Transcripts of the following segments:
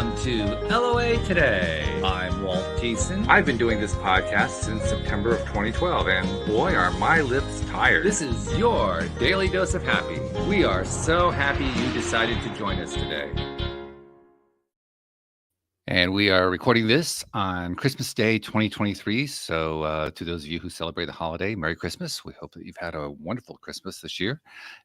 Welcome to LOA Today. I'm Walt Jason. I've been doing this podcast since September of 2012, and boy, are my lips tired. This is your daily dose of happy. We are so happy you decided to join us today. And we are recording this on Christmas Day 2023. So to those of you who celebrate the holiday, Merry Christmas. We hope that you've had a wonderful Christmas this year.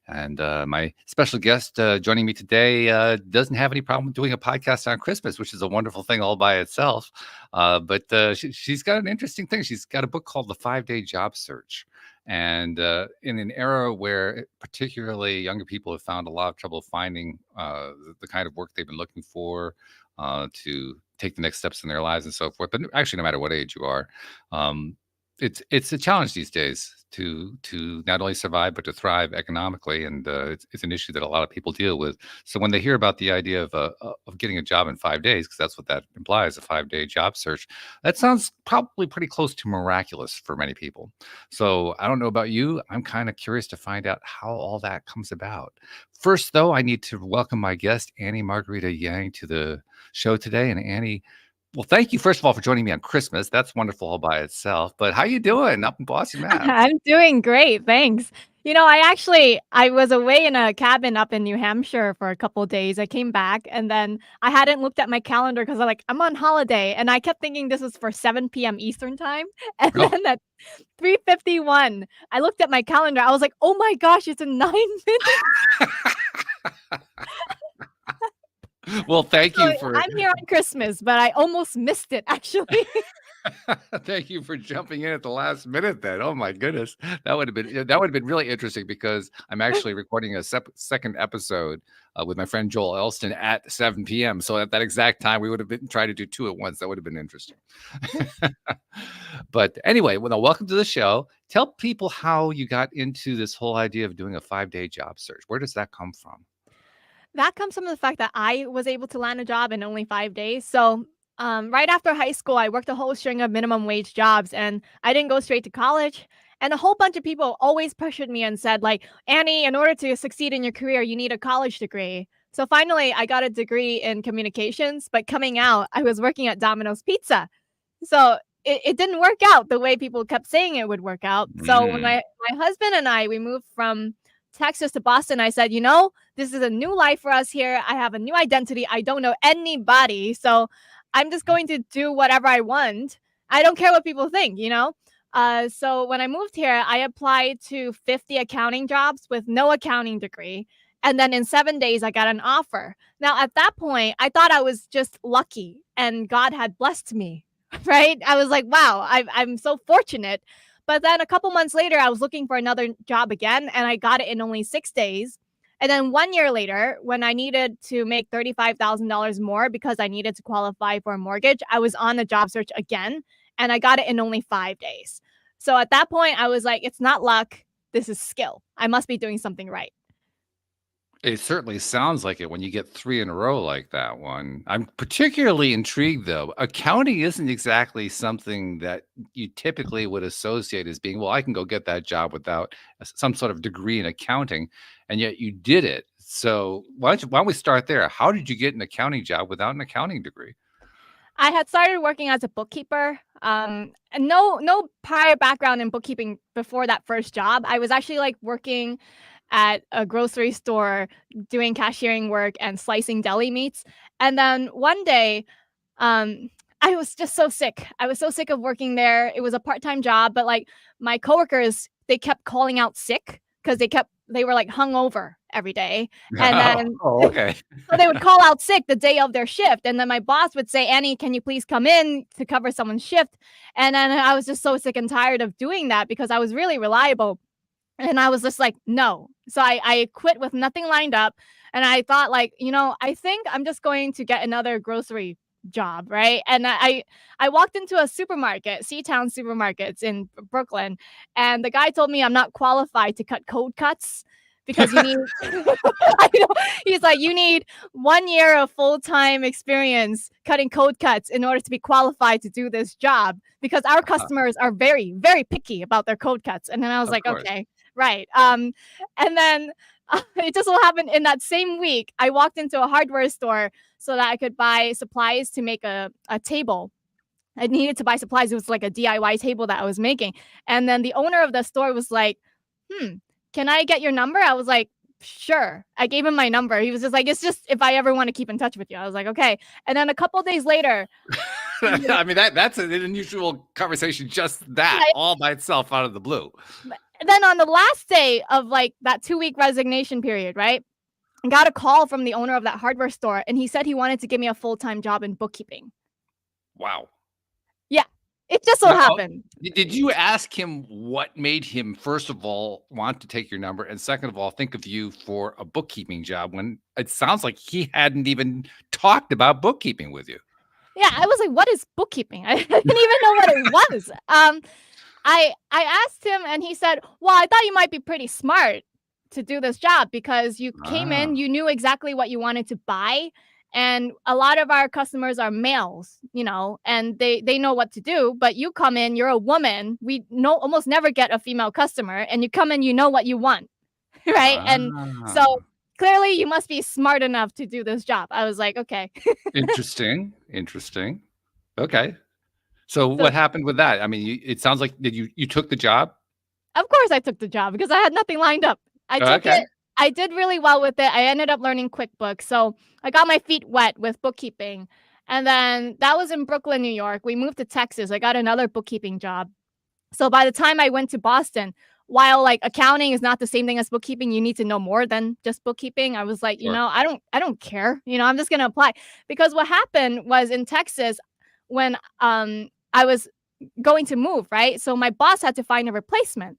And my special guest joining me today doesn't have any problem doing a podcast on Christmas, which is a wonderful thing all by itself. But she's got an interesting thing. She's got a book called The 5-Day Job Search. And in an era where particularly younger people have found a lot of trouble finding the kind of work they've been looking for, to take the next steps in their lives and so forth. But actually, no matter what age you are, it's a challenge these days to not only survive but to thrive economically, and it's an issue that a lot of people deal with. So when they hear about the idea of getting a job in 5 days, because that's what that implies, a 5-day job search, that sounds probably pretty close to miraculous for many people. So I don't know about you. I'm kind of curious to find out how all that comes about. First, though, I need to welcome my guest, Annie Margarita Yang, to the show today. And Annie, well, thank you, first of all, for joining me on Christmas. That's wonderful all by itself. But how you doing up in Boston, Mass? I'm doing great, thanks. I was away in a cabin up in New Hampshire for a couple of days. I came back and then I hadn't looked at my calendar because I'm on holiday, and I kept thinking this was for 7 p.m. Eastern time. And then at 3:51, I looked at my calendar. I was like, oh my gosh, it's in 9 minutes. Well, thank you for... I'm here on Christmas, but I almost missed it, actually. Thank you for jumping in at the last minute then. Oh my goodness. That would have been really interesting, because I'm actually recording a second episode with my friend Joel Elston at 7 p.m. So at that exact time, we would have been trying to do two at once. That would have been interesting. But anyway, well, welcome to the show. Tell people how you got into this whole idea of doing a 5-day job search. Where does that come from? That comes from the fact that I was able to land a job in only 5 days. So right after high school, I worked a whole string of minimum wage jobs, and I didn't go straight to college. And a whole bunch of people always pressured me and said, like, Annie, in order to succeed in your career, you need a college degree. So finally, I got a degree in communications, but coming out, I was working at Domino's Pizza. So it didn't work out the way people kept saying it would work out. So when my husband and I, we moved from Texas to Boston, I said, this is a new life for us here. I have a new identity. I don't know anybody. So I'm just going to do whatever I want. I don't care what people think, So when I moved here, I applied to 50 accounting jobs with no accounting degree. And then in 7 days, I got an offer. Now, at that point, I thought I was just lucky and God had blessed me, right? I was like, wow, I'm so fortunate. But then a couple months later, I was looking for another job again, and I got it in only 6 days. And then 1 year later, when I needed to make $35,000 more because I needed to qualify for a mortgage, I was on the job search again, and I got it in only 5 days. So at that point, I was like, it's not luck. This is skill. I must be doing something right. It certainly sounds like it when you get 3 in a row like that one. I'm particularly intrigued, though. Accounting isn't exactly something that you typically would associate as being, well, I can go get that job without some sort of degree in accounting, and yet you did it. So why don't we start there? How did you get an accounting job without an accounting degree? I had started working as a bookkeeper. And no prior background in bookkeeping before that first job. I was actually working at a grocery store doing cashiering work and slicing deli meats. And then one day, I was just so sick. I was so sick of working there. It was a part-time job, but my coworkers, they kept calling out sick because they were hungover every day. And then okay. So they would call out sick the day of their shift. And then my boss would say, Annie, can you please come in to cover someone's shift? And then I was just so sick and tired of doing that because I was really reliable. And I was just like, no. So I quit with nothing lined up. And I thought I think I'm just going to get another grocery job, right? And I walked into a supermarket, Seatown Supermarkets in Brooklyn, and the guy told me I'm not qualified to cut cold cuts because you need he's like, you need 1 year of full-time experience cutting cold cuts in order to be qualified to do this job, because our customers are very, very picky about their cold cuts. And then I was like, okay, right. And then It just so happened in that same week, I walked into a hardware store so that I could buy supplies to make a table. I needed to buy supplies. It was like a DIY table that I was making. And then the owner of the store was like, "Hmm, can I get your number?" I was like, "Sure." I gave him my number. He was just like, "It's just if I ever want to keep in touch with you." I was like, "Okay." And then a couple days later, I mean, that's an unusual conversation, just that, all by itself out of the blue. and then on the last day of like that 2-week resignation period, right? I got a call from the owner of that hardware store and he said he wanted to give me a full-time job in bookkeeping. Wow. Yeah. It just so Now, happened. did you ask him what made him, first of all, want to take your number, and second of all, think of you for a bookkeeping job when it sounds like he hadn't even talked about bookkeeping with you? Yeah, I was like, "What is bookkeeping?" I didn't even know what it was. I asked him and he said, "Well, I thought you might be pretty smart to do this job because you came Ah, in, you knew exactly what you wanted to buy, and a lot of our customers are males, and they know what to do, but you come in, you're a woman. We no almost never get a female customer, and you come in, you know what you want." Right? And so ah. clearly you must be smart enough to do this job. I was like, "Okay." Interesting, interesting. Okay. So So what happened with that? I mean, it sounds like did you took the job? of course I took the job because I had nothing lined up. I took Okay. it. I did really well with it. I ended up learning QuickBooks. So I got my feet wet with bookkeeping. And then that was in Brooklyn, New York. We moved to Texas. I got another bookkeeping job. So by the time I went to Boston, while like accounting is not the same thing as bookkeeping, you need to know more than just bookkeeping. I was like, Sure. I don't care. I'm just gonna apply. Because what happened was in Texas when I was going to move, right? So my boss had to find a replacement.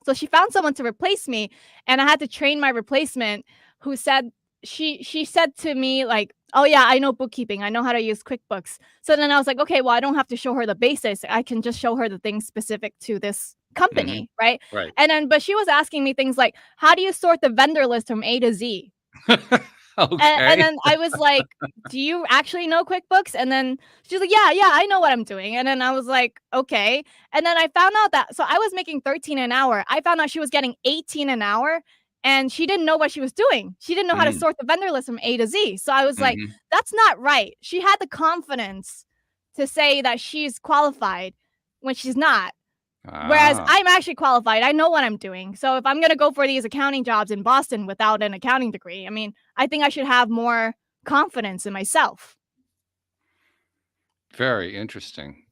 So she found someone to replace me, and I had to train my replacement who said she said to me like, "Oh yeah, I know bookkeeping. I know how to use QuickBooks." So then I was like, "Okay, well, I don't have to show her the basics. I can just show her the things specific to this Mhm. company, right?" Right. And then but she was asking me things like, "How do you sort the vendor list from A to Z?" And Okay. then I was like, "Do you actually know QuickBooks?" And then she's like, "Yeah, yeah, I know what I'm doing." And then I was like, "Okay." And then I found out that so I was making 13 an hour. I found out she was getting 18 an hour and she didn't know what she was doing. She didn't know how to Mm, sort the vendor list from A to Z. So I was like, mhm. "That's not right." She had the confidence to say that she's qualified when she's not. Whereas Ah, I'm actually qualified. I know what I'm doing. So if I'm gonna go for these accounting jobs in Boston without an accounting degree, I mean, I think I should have more confidence in myself. very interesting.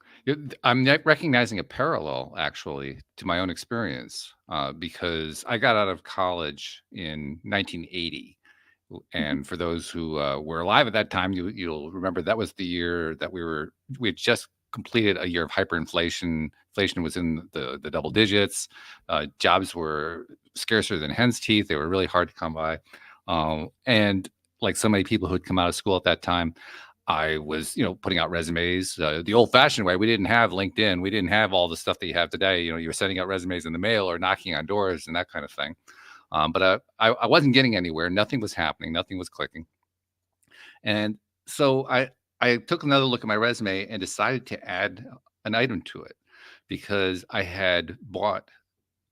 I'm recognizing a parallel actually to my own experience because I got out of college in 1980. Mhm. And for those who were alive at that time, you'll remember that was the year that we had just completed a year of hyperinflation. Inflation was in the double digits. Jobs were scarcer than hen's teeth. They were really hard to come by. And like so many people who had come out of school at that time, I was, putting out resumes the old-fashioned way. We didn't have LinkedIn. We didn't have all the stuff that you have today. You were sending out resumes in the mail or knocking on doors and that kind of thing. But I wasn't getting anywhere. Nothing was happening. Nothing was clicking. And so I took another look at my resume and decided to add an item to it because I had bought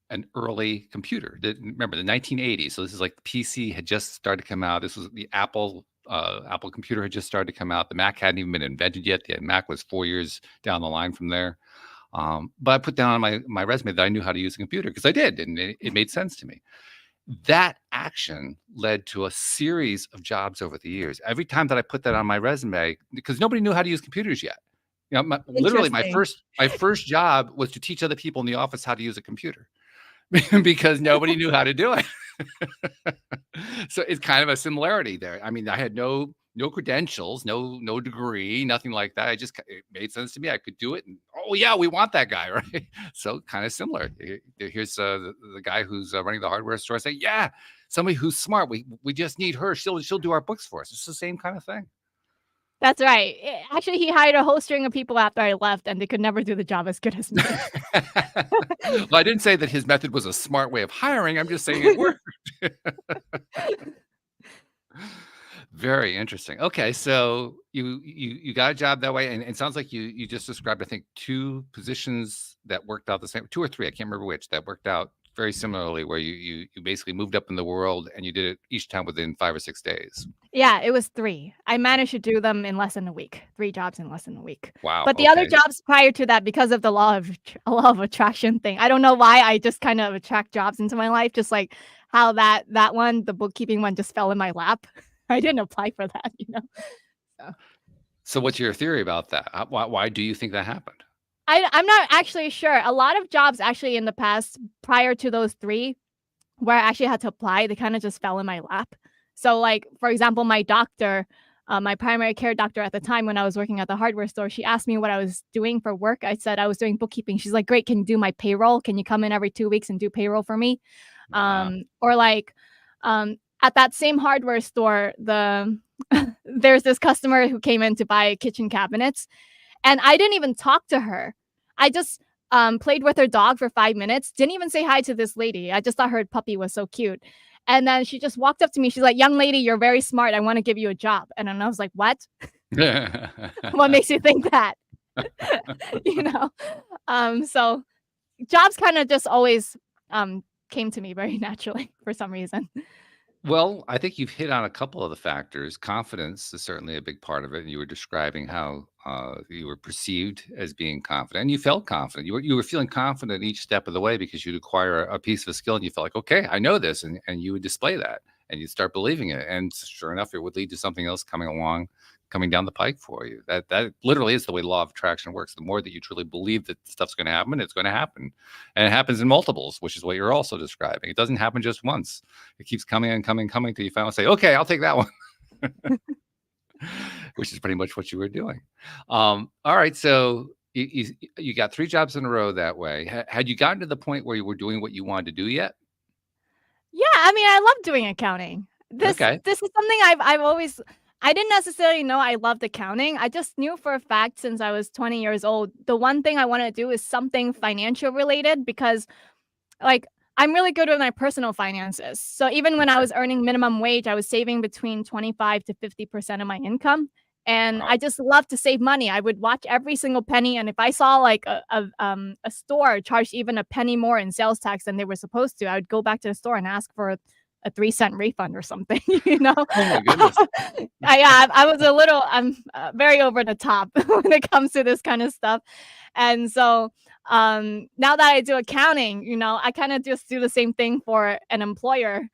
an early computer. Remember the 1980s. So this is like the PC had just started to come out. This was the Apple computer had just started to come out. The Mac hadn't even been invented yet. The Mac was 4 years down the line from there. But I put down on my resume that I knew how to use a computer because I did, and it made sense to me. That action led to a series of jobs over the years. Every time that I put that on my resume, because nobody knew how to use computers yet. Literally, my Interesting. first job was to teach other people in the office how to use a computer because nobody knew how to do it. So it's kind of a similarity there. I mean, I had no credentials, no degree, nothing like that. It made sense to me. I could do it, and oh yeah, we want that guy, right? So kind of similar. Here's the guy who's running the hardware store saying, "Yeah, somebody who's smart. We just need her. She'll do our books for us." It's the same kind of thing. That's right. Actually, he hired a whole string of people after I left, and they could never do the job as good as me. Well, I didn't say that his method was a smart way of hiring. I'm just saying it worked. Very interesting. Okay, so you got a job that way, and it sounds like you just described, I think, two positions that worked out the same, two or three, I can't remember which, that worked out very similarly, where you basically moved up in the world and you did it each time within 5 or 6 days. Yeah, it was 3. I managed to do them in less than a week. 3 jobs in less than a week. Wow, But the other okay. jobs prior to that, because of the law of attraction thing, I don't know why I just kind of attract jobs into my life, just like how that one, the bookkeeping one, just fell in my lap. I didn't apply for that, you know? So, So what's your theory about that? Why do you think that happened? I'm not actually sure. A lot of jobs actually in the past, prior to those 3, where I actually had to apply, they kinda just fell in my lap. So, like, for example, my doctor, my primary care doctor at the time when I was working at the hardware store, she asked me what I was doing for work. I said I was doing bookkeeping. She's like, "Great, can you do my payroll? Can you come in every 2 weeks and do payroll for me?" Uh, Or like, at that same hardware store, there's this customer who came in to buy kitchen cabinets, and I didn't even talk to her. I just, played with her dog for 5 minutes, didn't even say hi to this lady. I just thought her puppy was so cute. And then she just walked up to me. She's like, "Young lady, you're very smart. I wanna give you a job." And then I was like, "What? What makes you think that?" You know? So jobs kinda just always, came to me very naturally for some reason. Well, I think you've hit on a couple of the factors. Confidence is certainly a big part of it, and you were describing how, you were perceived as being confident, and you felt confident. You were feeling confident each step of the way because you'd acquire a piece of a skill, and you felt like, "Okay, I know this," and you would display that, and you'd start believing it, and sure enough, it would lead to something else coming down the pike for you. That literally is the way the law of attraction works. The more that you truly believe that stuff's gonna happen, it's gonna happen, and it happens in multiples, which is what you're also describing. It doesn't happen just once. It keeps coming and coming, coming till you finally say, "Okay, I'll take that one," which is pretty much what you were doing. All right, so you got 3 jobs in a row that way. Had you gotten to the point where you were doing what you wanted to do yet? Yeah, I mean, I love doing accounting. Okay. This is something I've always I didn't necessarily know I loved accounting. I just knew for a fact since I was 20 years old, the one thing I wanna do is something financial related because, like, I'm really good with my personal finances. So even when I Okay. was earning minimum wage, I was saving between 25 to 50% of my income, and Wow. I just love to save money. I would watch every single penny, and if I saw, like, a store charge even a penny more in sales tax than they were supposed to, I would go back to the store and ask for a 3-cent refund or something, you know? Oh my goodness. I was a little very over the top when it comes to this kind of stuff, and so now that I do accounting, I kind of just do the same thing for an employer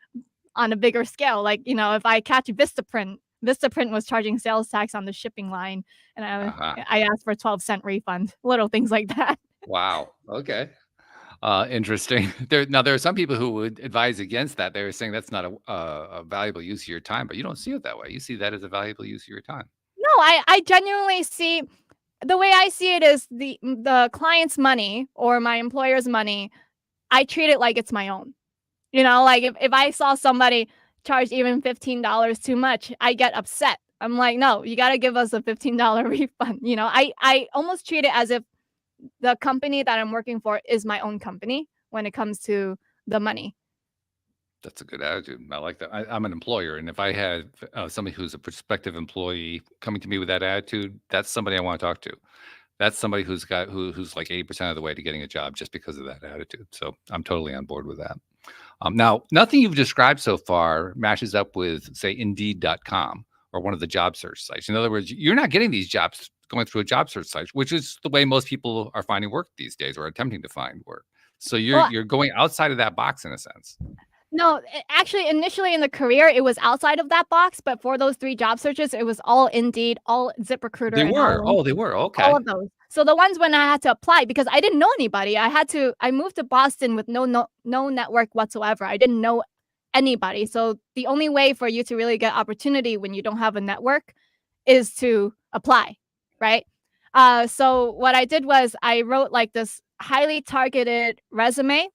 on a bigger scale. Like, if I catch Vistaprint was charging sales tax on the shipping line, and Uh-huh. I asked for a 12-cent refund, little things like that. Wow. Okay. Interesting. There are some people who would advise against that. They were saying that's not a valuable use of your time, but you don't see it that way. You see that as a valuable use of your time. No, I genuinely see the way I see it is the client's money or my employer's money. I treat it like it's my own. Like if I saw somebody charge even $15 too much, I get upset. I'm like, "No, you gotta give us a $15 refund." I almost treat it as if the company that I'm working for is my own company when it comes to the money. That's a good attitude. I like that. I'm an employer, and if I had somebody who's a prospective employee coming to me with that attitude, that's somebody I want to talk to. That's somebody who's like 80% of the way to getting a job just because of that attitude. So I'm totally on board with that. Now, nothing you've described so far matches up with, say, Indeed.com or one of the job search sites. In other words, you're not getting these jobs going through a job search site, which is the way most people are finding work these days or attempting to find work. So you're Well, you're going outside of that box in a sense. no, actually, initially in the career, it was outside of that box, but for those 3 job searches, it was all Indeed, all ZipRecruiter, They and all were. LinkedIn. Oh, they were. All Okay. of those. So the ones when I had to apply because I didn't know anybody, I moved to Boston with no network whatsoever. I didn't know anybody. So the only way for you to really get opportunity when you don't have a network is to apply, right? So what I did was I wrote like this highly targeted resume.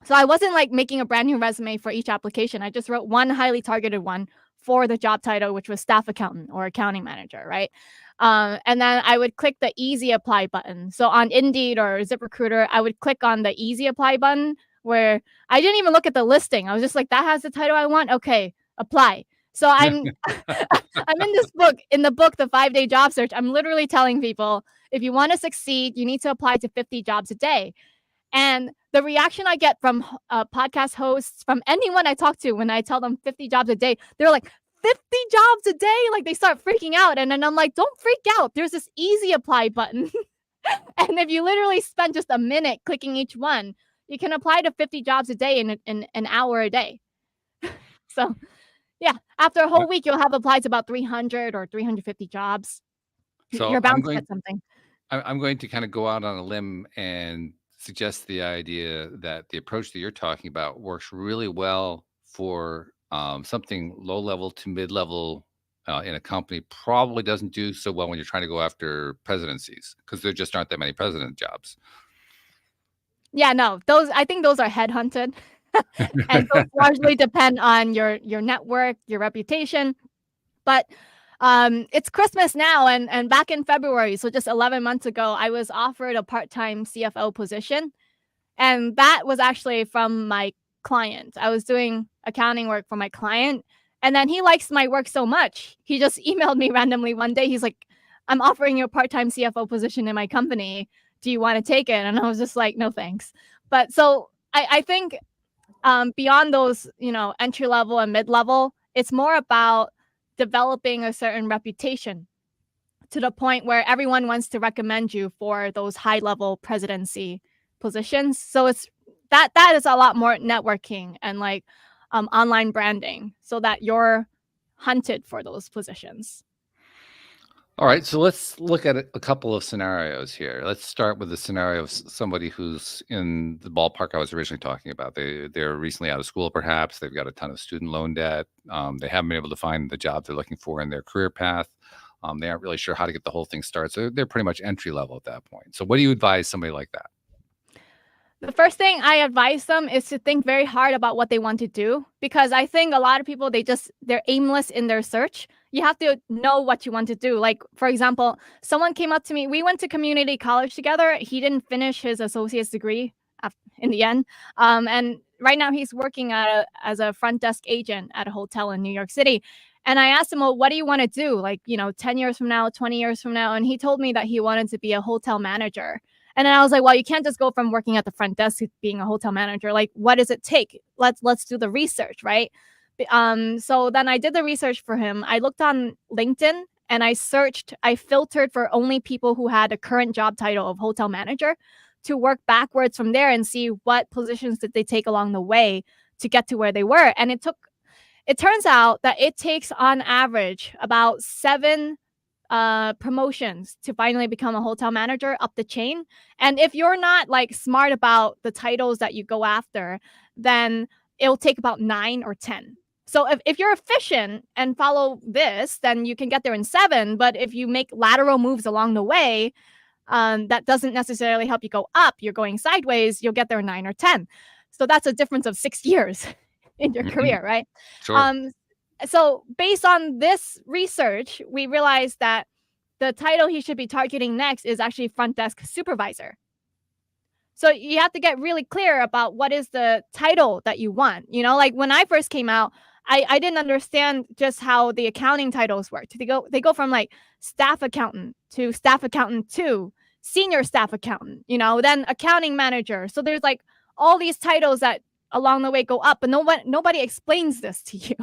So I wasn't like making a brand new resume for each application. I just wrote one highly targeted one for the job title, which was staff accountant or accounting manager, right? And then I would click the easy apply button. So on Indeed or ZipRecruiter, I would click on the easy apply button where I didn't even look at the listing. I was just like, that has the title I want. Okay, apply. So I'm I'm in the book, The 5-Day Job Search. I'm literally telling people if you want to succeed, you need to apply to 50 jobs a day. And the reaction I get from podcast hosts, from anyone I talk to when I tell them 50 jobs a day, they're like, 50 jobs a day? Like they start freaking out. And then I'm like, don't freak out. There's this easy apply button. And if you literally spend just a minute clicking each one, you can apply to 50 jobs a day in an hour a day. So, yeah, after a whole week, you'll have applied to about 300 or 350 jobs. So You're bound to get something. I'm going to kind of go out on a limb and suggest the idea that the approach that you're talking about works really well for something low level to mid level in a company. Probably doesn't do so well when you're trying to go after presidencies because there just aren't that many president jobs. Yeah, no, I think those are headhunted. And those largely depend on your network, your reputation. But it's Christmas now, and back in February, so just 11 months ago, I was offered a part-time CFO position, and that was actually from my client. I was doing accounting work for my client, and then he likes my work so much, he just emailed me randomly one day. He's like, "I'm offering you a part-time CFO position in my company. Do you want to take it?" And I was just like, "No, thanks." But so I think beyond those, entry level and mid level, it's more about developing a certain reputation to the point where everyone wants to recommend you for those high level presidency positions. So it's that is a lot more networking and like online branding so that you're hunted for those positions. All right, so let's look at a couple of scenarios here. Let's start with the scenario of somebody who's in the ballpark I was originally talking about. They're recently out of school, perhaps. They've got a ton of student loan debt. They haven't been able to find the job they're looking for in their career path. They aren't really sure how to get the whole thing started. So they're pretty much entry level at that point. So what do you advise somebody like that? The first thing I advise them is to think very hard about what they want to do, because I think a lot of people, they're aimless in their search. You have to know what you want to do. Like, for example, someone came up to me. We went to community college together. He didn't finish his associate's degree in the end. And right now he's working as a front desk agent at a hotel in New York City. And I asked him, well, what do you want to do? Like, 10 years from now, 20 years from now. And he told me that he wanted to be a hotel manager. And then I was like, well, you can't just go from working at the front desk to being a hotel manager. Like, what does it take? Let's do the research, right? So then I did the research for him. I looked on LinkedIn and I filtered for only people who had a current job title of hotel manager to work backwards from there and see what positions did they take along the way to get to where they were. And it turns out that it takes on average about 7 promotions to finally become a hotel manager up the chain. And if you're not like smart about the titles that you go after, then it'll take about 9 or 10. So if you're efficient and follow this, then you can get there in 7. But if you make lateral moves along the way, that doesn't necessarily help you go up. You're going sideways, you'll get there in 9 or 10. So that's a difference of 6 years in your career, right? Sure. So based on this research, we realized that the title he should be targeting next is actually front desk supervisor. So you have to get really clear about what is the title that you want. Like when I first came out, I didn't understand just how the accounting titles worked. They go from like staff accountant to staff accountant 2, senior staff accountant, then accounting manager. So there's like all these titles that along the way go up, but nobody explains this to you.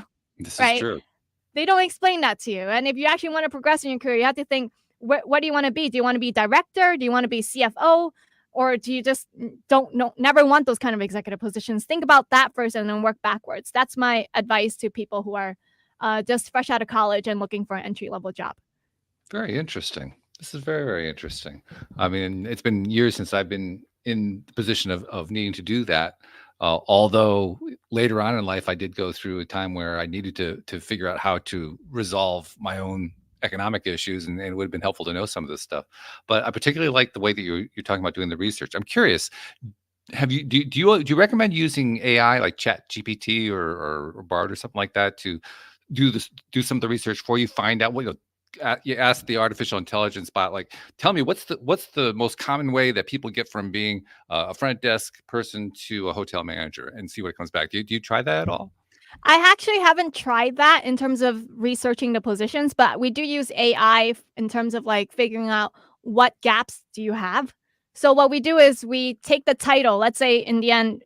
This right? is true. They don't explain that to you. And if you actually want to progress in your career, you have to think, what do you want to be? Do you want to be director? Do you want to be CFO? Or do you just never want those kind of executive positions? Think about that first and then work backwards. That's my advice to people who are just fresh out of college and looking for an entry-level job. Very interesting. This is very, very interesting. I mean, it's been years since I've been in the position of needing to do that. Although later on in life, I did go through a time where I needed to figure out how to resolve my own economic issues, and it would have been helpful to know some of this stuff. But I particularly like the way that you're talking about doing the research. I'm curious, do you recommend using AI like Chat GPT or Bard or something like that to do some of the research for you, find out what you ask the artificial intelligence bot, like, tell me what's the most common way that people get from being a front desk person to a hotel manager, and see what comes back. Do you try that at all? I actually haven't tried that in terms of researching the positions, but we do use AI in terms of like figuring out what gaps do you have. So what we do is we take the title. Let's say in the end,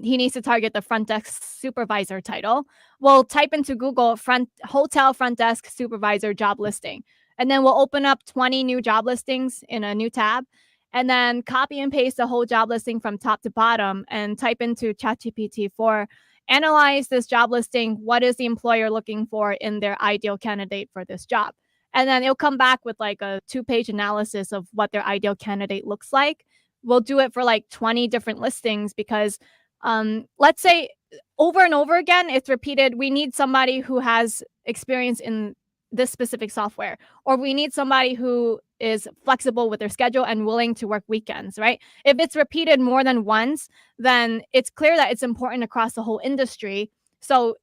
he needs to target the front desk supervisor title. We'll type into Google hotel front desk supervisor job listing, and then we'll open up 20 new job listings in a new tab, and then copy and paste the whole job listing from top to bottom and type into ChatGPT for analyze this job listing. What is the employer looking for in their ideal candidate for this job? And then it'll come back with like a 2-page analysis of what their ideal candidate looks like. We'll do it for like 20 different listings because let's say over and over again, it's repeated. We need somebody who has experience in this specific software, or we need somebody who is flexible with their schedule and willing to work weekends, right? If it's repeated more than once, then it's clear that it's important across the whole industry. So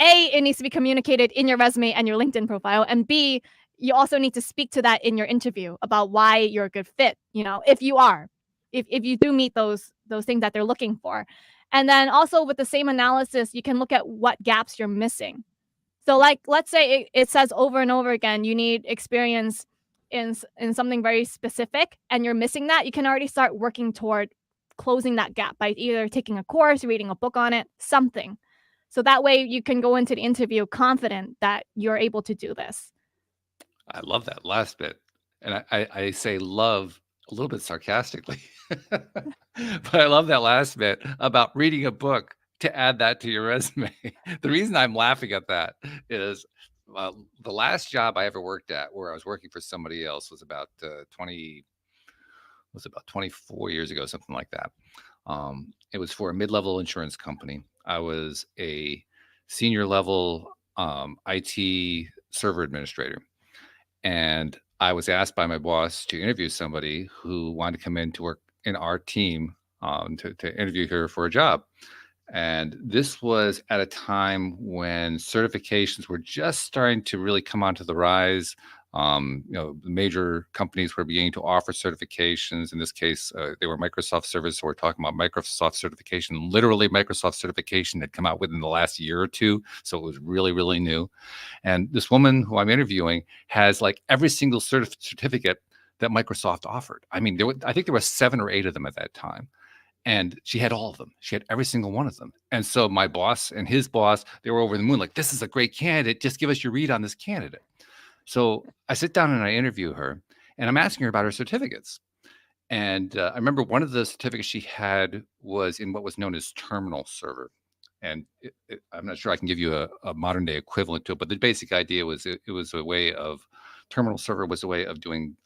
A, it needs to be communicated in your resume and your LinkedIn profile. And B, you also need to speak to that in your interview about why you're a good fit, if you are, if you do meet those things that they're looking for. And then also with the same analysis, you can look at what gaps you're missing. So like, let's say it says over and over again, you need experience in something very specific and you're missing that. You can already start working toward closing that gap by either taking a course, reading a book on it, something. So that way you can go into the interview confident that you're able to do this. I love that last bit. And I say love a little bit sarcastically. But I love that last bit about reading a book to add that to your resume. The reason I'm laughing at that is the last job I ever worked at where I was working for somebody else was about 24 years ago, something like that. It was for a mid-level insurance company. I was a senior level IT server administrator. And I was asked by my boss to interview somebody who wanted to come in to work in our team to interview her for a job. And this was at a time when certifications were just starting to really come onto the rise. The major companies were beginning to offer certifications. In this case, they were Microsoft service. So we're talking about Microsoft certification. Literally, Microsoft certification had come out within the last year or two. So it was really, really new. And this woman who I'm interviewing has like every single certificate that Microsoft offered. I mean, I think there were 7 or 8 of them at that time. And she had all of them. She had every single one of them. And so my boss and his boss, they were over the moon, like, this is a great candidate. Just give us your read on this candidate. So I sit down and I interview her, and I'm asking her about her certificates. And I remember one of the certificates she had was in what was known as terminal server. And I'm not sure I can give you a modern day equivalent to it, but the basic idea was it was a way of terminal server was a way of doing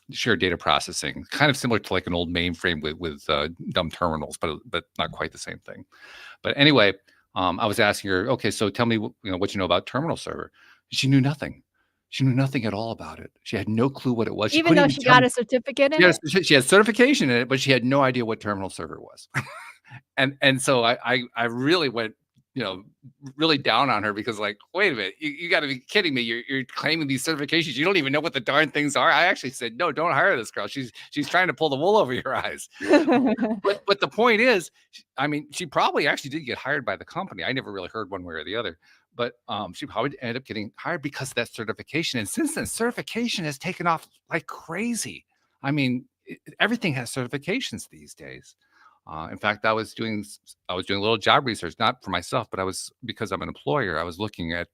shared data processing, kind of similar to like an old mainframe with dumb terminals, but not quite the same thing. But anyway, I was asking her, okay, so tell me what you know about terminal server. She knew nothing. She knew nothing at all about it. She had no clue what it was. Even though she got a certificate in it? She had certification in it, but she had no idea what terminal server was. and so I really went, really down on her because like, wait a minute, you got to be kidding me. You're claiming these certifications. You don't even know what the darn things are. I actually said, no, don't hire this girl. She's trying to pull the wool over your eyes. But the point is, I mean, she probably actually did get hired by the company. I never really heard one way or the other. But she probably ended up getting hired because of that certification. And since then, certification has taken off like crazy. I mean, everything has certifications these days. In fact, I was doing a little job research, not for myself, but because I'm an employer, I was looking at,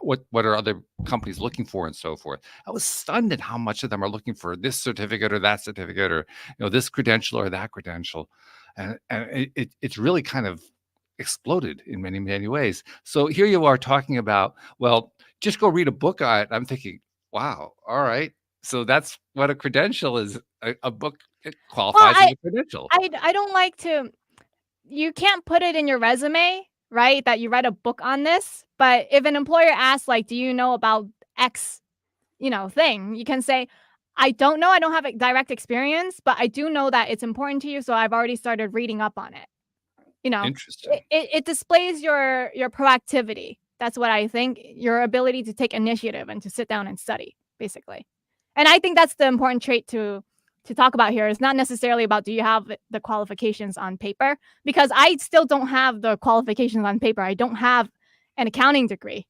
what are other companies looking for and so forth. I was stunned at how much of them are looking for this certificate or that certificate or, this credential or that credential. And it's really kind of exploded in many, many ways. So here you are talking about, well, just go read a book on it. I'm thinking, wow, all right. So that's what a credential is. A book qualifies as a credential. I don't like to, you can't put it in your resume, right? That you read a book on this. But if an employer asks, like, do you know about X, thing, you can say, I don't know. I don't have a direct experience, but I do know that it's important to you. So I've already started reading up on it. Interesting. It displays your proactivity. That's what I think, your ability to take initiative and to sit down and study, basically. And I think that's the important trait to talk about here. It's not necessarily about do you have the qualifications on paper, because I still don't have the qualifications on paper. I don't have an accounting degree.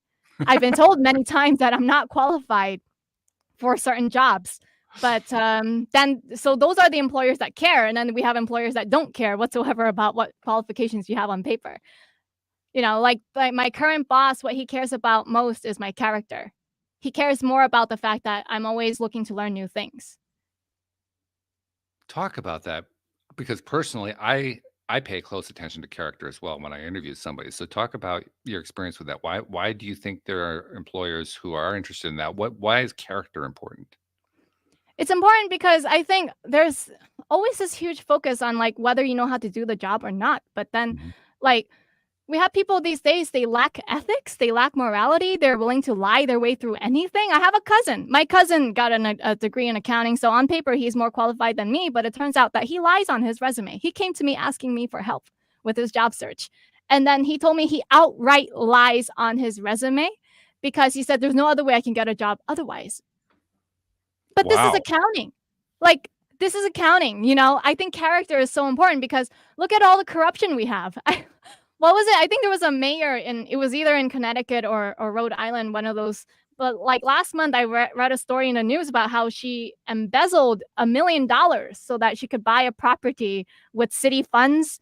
I've been told many times that I'm not qualified for certain jobs, But then, so those are the employers that care, and then we have employers that don't care whatsoever about what qualifications you have on paper. Like my current boss, what he cares about most is my character. He cares more about the fact that I'm always looking to learn new things. Talk about that, because personally, I pay close attention to character as well when I interview somebody. So talk about your experience with that. Why do you think there are employers who are interested in that? Why is character important? It's important because I think there's always this huge focus on like whether you know how to do the job or not. But then, Mhm. like, we have people these days, they lack ethics, they lack morality, they're willing to lie their way through anything. I have a cousin. My cousin got a degree in accounting, so on paper he's more qualified than me, but it turns out that he lies on his resume. He came to me asking me for help with his job search. And then he told me he outright lies on his resume because he said there's no other way I can get a job otherwise. But this is Wow. accounting. Like, this is accounting. I think character is so important because look at all the corruption we have. What was it? I think there was a mayor it was either in Connecticut or Rhode Island, one of those. But like last month, I read a story in the news about how she embezzled $1 million so that she could buy a property with city funds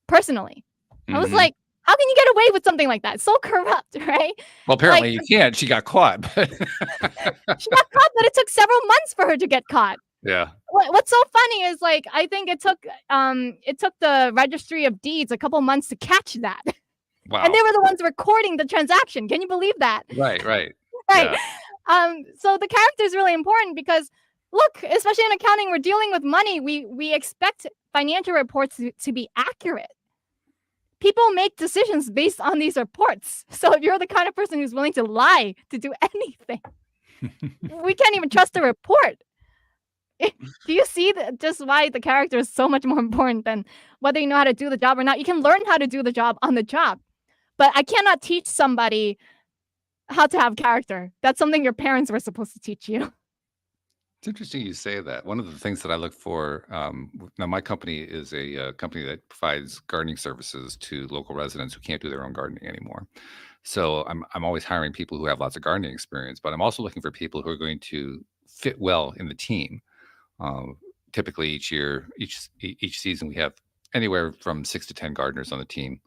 personally. I was Mhm. like, how can you get away with something like that? It's so corrupt, right? Well, Like, apparently you can't. She got caught, but she got caught, but it took several months for her to get caught. yeah. What's so funny is like I think it took the registry of deeds a couple months to catch that. And Wow. they were the ones recording the transaction. Can you believe that? Right, right. Right. Yeah. So the character is really important because look, especially in accounting, we're dealing with money. We expect financial reports to be accurate. People make decisions based on these reports. So if you're the kind of person who's willing to lie to do anything, we can't even trust the report. Do you see just why the character is so much more important than whether you know how to do the job or not? You can learn how to do the job on the job, but I cannot teach somebody how to have character. That's something your parents were supposed to teach you. It's interesting you say that. One of the things that I look for, now my company is a company that provides gardening services to local residents who can't do their own gardening anymore. So I'm always hiring people who have lots of gardening experience, but I'm also looking for people who are going to fit well in the team. Um, Typically, each season, we have anywhere from 6 to 10 gardeners on the team,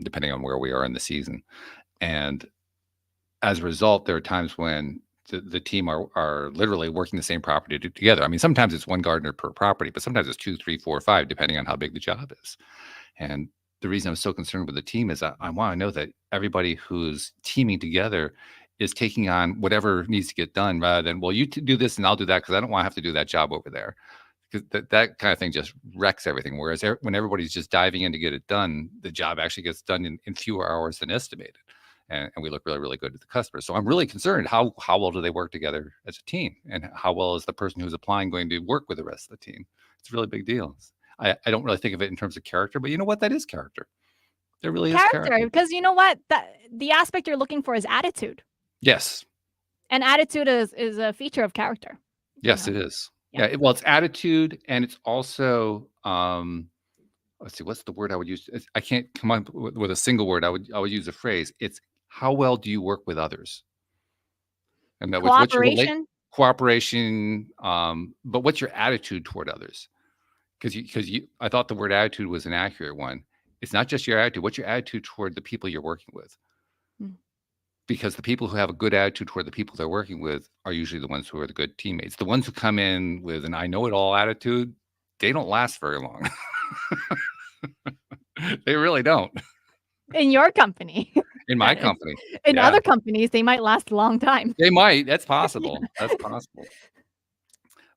depending on where we are in the season. And as a result, there are times when the team are literally working the same property together. I mean, sometimes it's one gardener per property, but sometimes it's 2, 3, 4, 5, depending on how big the job is. And the reason I'm so concerned with the team is I want to know that everybody who's teaming together is taking on whatever needs to get done, rather than, well, you do this and I'll do that because I don't want to have to do that job over there. Because that kind of thing just wrecks everything. Whereas when everybody's just diving in to get it done, the job actually gets done in fewer hours than estimated. And we look really, really good to the customer. So I'm really concerned, how well do they work together as a team? And how well is the person who's applying going to work with the rest of the team? It's a really big deal. I don't really think of it in terms of character, but you know what? That is character. There really is Character, character. because you know what? The aspect you're looking for is attitude. Yes. And attitude is a feature of character. Yes, know? it is. Yeah. Yeah. Well, it's attitude, and it's also, let's see, what's the word I would use? I can't come up with a single word. I would use a phrase. It's how well do you work with others? In other words, what's your Cooperation. cooperation, but what's your attitude toward others? Because I thought the word attitude was an accurate one. It's not just your attitude. What's your attitude toward the people you're working with? Mm. Because the people who have a good attitude toward the people they're working with are usually the ones who are the good teammates. The ones who come in with an I know it all attitude, they don't last very long. They really don't. In your company. In my company. In Yeah. other companies, they might last a long time. They might. That's Yeah. possible. That's possible.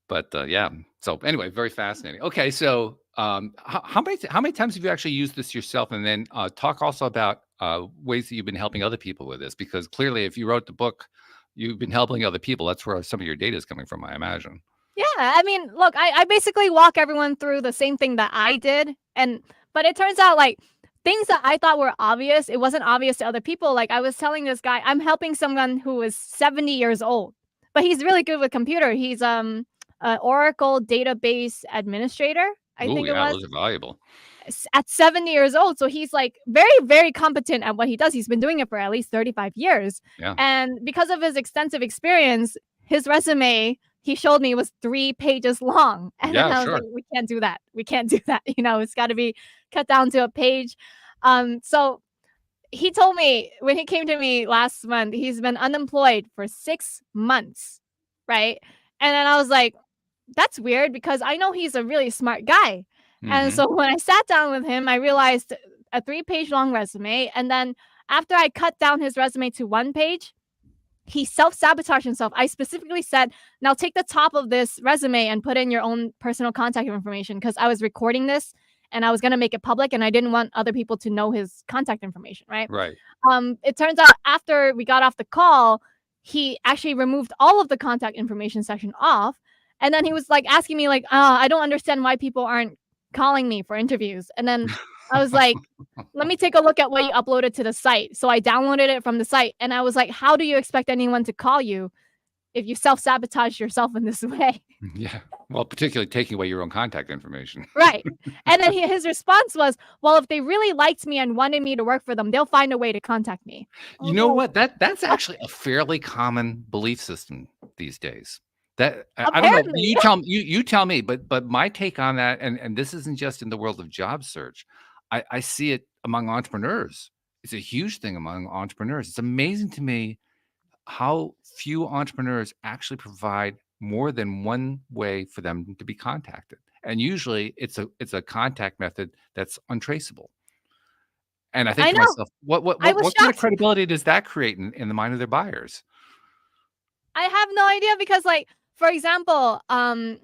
But yeah. So anyway, very fascinating. Okay, so how many times have you actually used this yourself? And then talk also about ways that you've been helping other people with this, because clearly, if you wrote the book, you've been helping other people. That's where some of your data is coming from, I imagine. Yeah, I mean, look, I basically walk everyone through the same thing that I did, but it turns out like things that I thought were obvious, it wasn't obvious to other people. Like I was telling this guy, I'm helping someone who is 70 years old, but he's really good with computer. He's an Oracle database administrator, I Oh think it yeah, was, those are valuable. at 70 years old. So he's like very, very competent at what he does. He's been doing it for at least 35 years. Yeah. And because of his extensive experience, his resume he showed me was 3 pages long. And then Yeah, I was like, sure. we can't do that. We can't do that. It's got to be cut down to a page. So he told me when he came to me last month, he's been unemployed for 6 months. Right. And then I was like, that's weird because I know he's a really smart guy. And Hmm. so when I sat down with him, I realized a 3-page long resume. And then after I cut down his resume to 1 page, he self-sabotaged himself. I specifically said, now take the top of this resume and put in your own personal contact information because I was recording this and I was going to make it public and I didn't want other people to know his contact information, right? Right. It turns out after we got off the call, he actually removed all of the contact information section off. And then he was like asking me, like, I don't understand why people aren't calling me for interviews. And then I was like, let me take a look at what you uploaded to the site. So I downloaded it from the site and I was like, how do you expect anyone to call you if you self-sabotage yourself in this way? Yeah. Well, particularly taking away your own contact information. Right. And then his response was, well, if they really liked me and wanted me to work for them, they'll find a way to contact me. I You was know like, what? That's actually a fairly common belief system these days. That I don't know. apparently. You tell me. But my take on that, and this isn't just in the world of job search. I see it among entrepreneurs. It's a huge thing among entrepreneurs. It's amazing to me how few entrepreneurs actually provide more than one way for them to be contacted. And usually it's a contact method that's untraceable. And I think I to know. myself, what what I what was what kind of shocked. credibility does that create in the mind of their buyers? I have no idea because, like, for example, the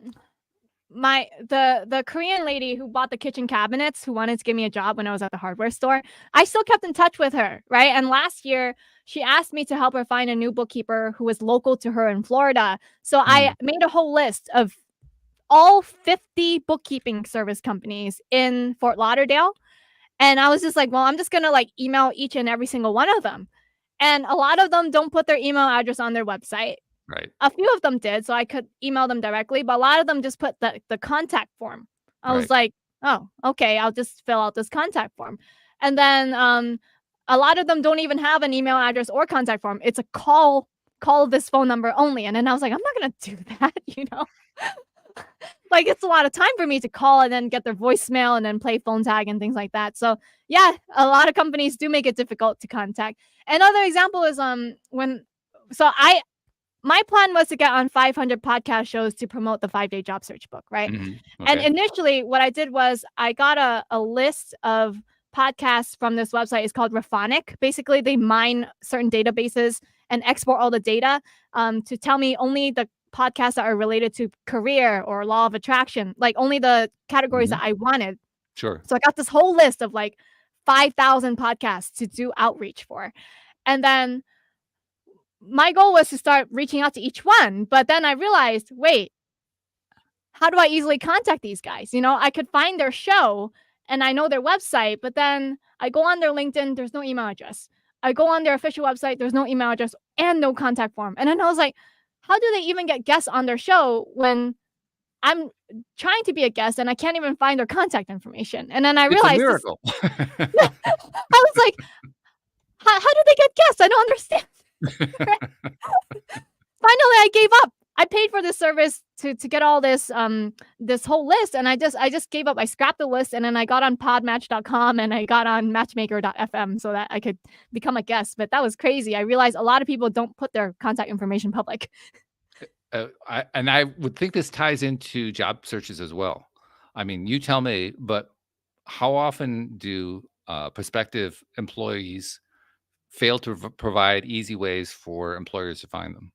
Korean lady who bought the kitchen cabinets who wanted to give me a job when I was at the hardware store, I still kept in touch with her, right? And last year she asked me to help her find a new bookkeeper who was local to her in Florida. So I Mm, made a whole list of all 50 bookkeeping service companies in Fort Lauderdale. And I was just like, well, I'm just gonna like email each and every single one of them. And a lot of them don't put their email address on their website. right, A few of them did, so I could email them directly, but a lot of them just put the contact form. I was right. like, "Oh, okay, I'll just fill out this contact form." And then a lot of them don't even have an email address or contact form. It's a call this phone number only. And then I was like, I'm not gonna do that. Like it's a lot of time for me to call and then get their voicemail and then play phone tag and things like that. So yeah, a lot of companies do make it difficult to contact. Another example is when so I my plan was to get on 500 podcast shows to promote the 5-day job search book, right? Mhm, And okay. initially, what I did was I got a list of podcasts from this website. It's called Raphonic. Basically, they mine certain databases and export all the data to tell me only the podcasts that are related to career or law of attraction, like only the categories Mhm, that I wanted. sure. So I got this whole list of like 5,000 podcasts to do outreach for. And then my goal was to start reaching out to each one. But then I realized, wait, how do I easily contact these guys? I could find their show and I know their website, but then I go on their LinkedIn, there's no email address. I go on their official website, there's no email address and no contact form. And then I was like, how do they even get guests on their show when I'm trying to be a guest and I can't even find their contact information? And then I It's a realized this. miracle. I was like, how do they get guests? I don't understand. Finally I gave up. I paid for this service to get all this whole list and I just gave up. I scrapped the list and then I got on podmatch.com and I got on matchmaker.fm so that I could become a guest. But that was crazy. I realized a lot of people don't put their contact information public. I would think this ties into job searches as well. I mean, you tell me, but how often do prospective employees fail to provide easy ways for employers to find them?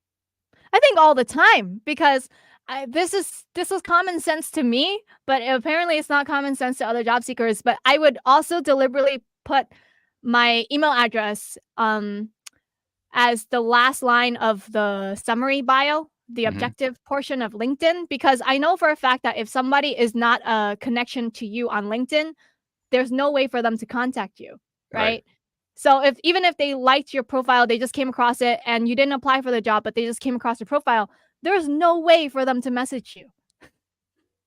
I think all the time because this is common sense to me, but apparently it's not common sense to other job seekers. But I would also deliberately put my email address as the last line of the summary bio, the Mhm, objective portion of LinkedIn, because I know for a fact that if somebody is not a connection to you on LinkedIn, there's no way for them to contact you, right. right? So even if they liked your profile, they just came across it and you didn't apply for the job, but they just came across your profile, there's no way for them to message you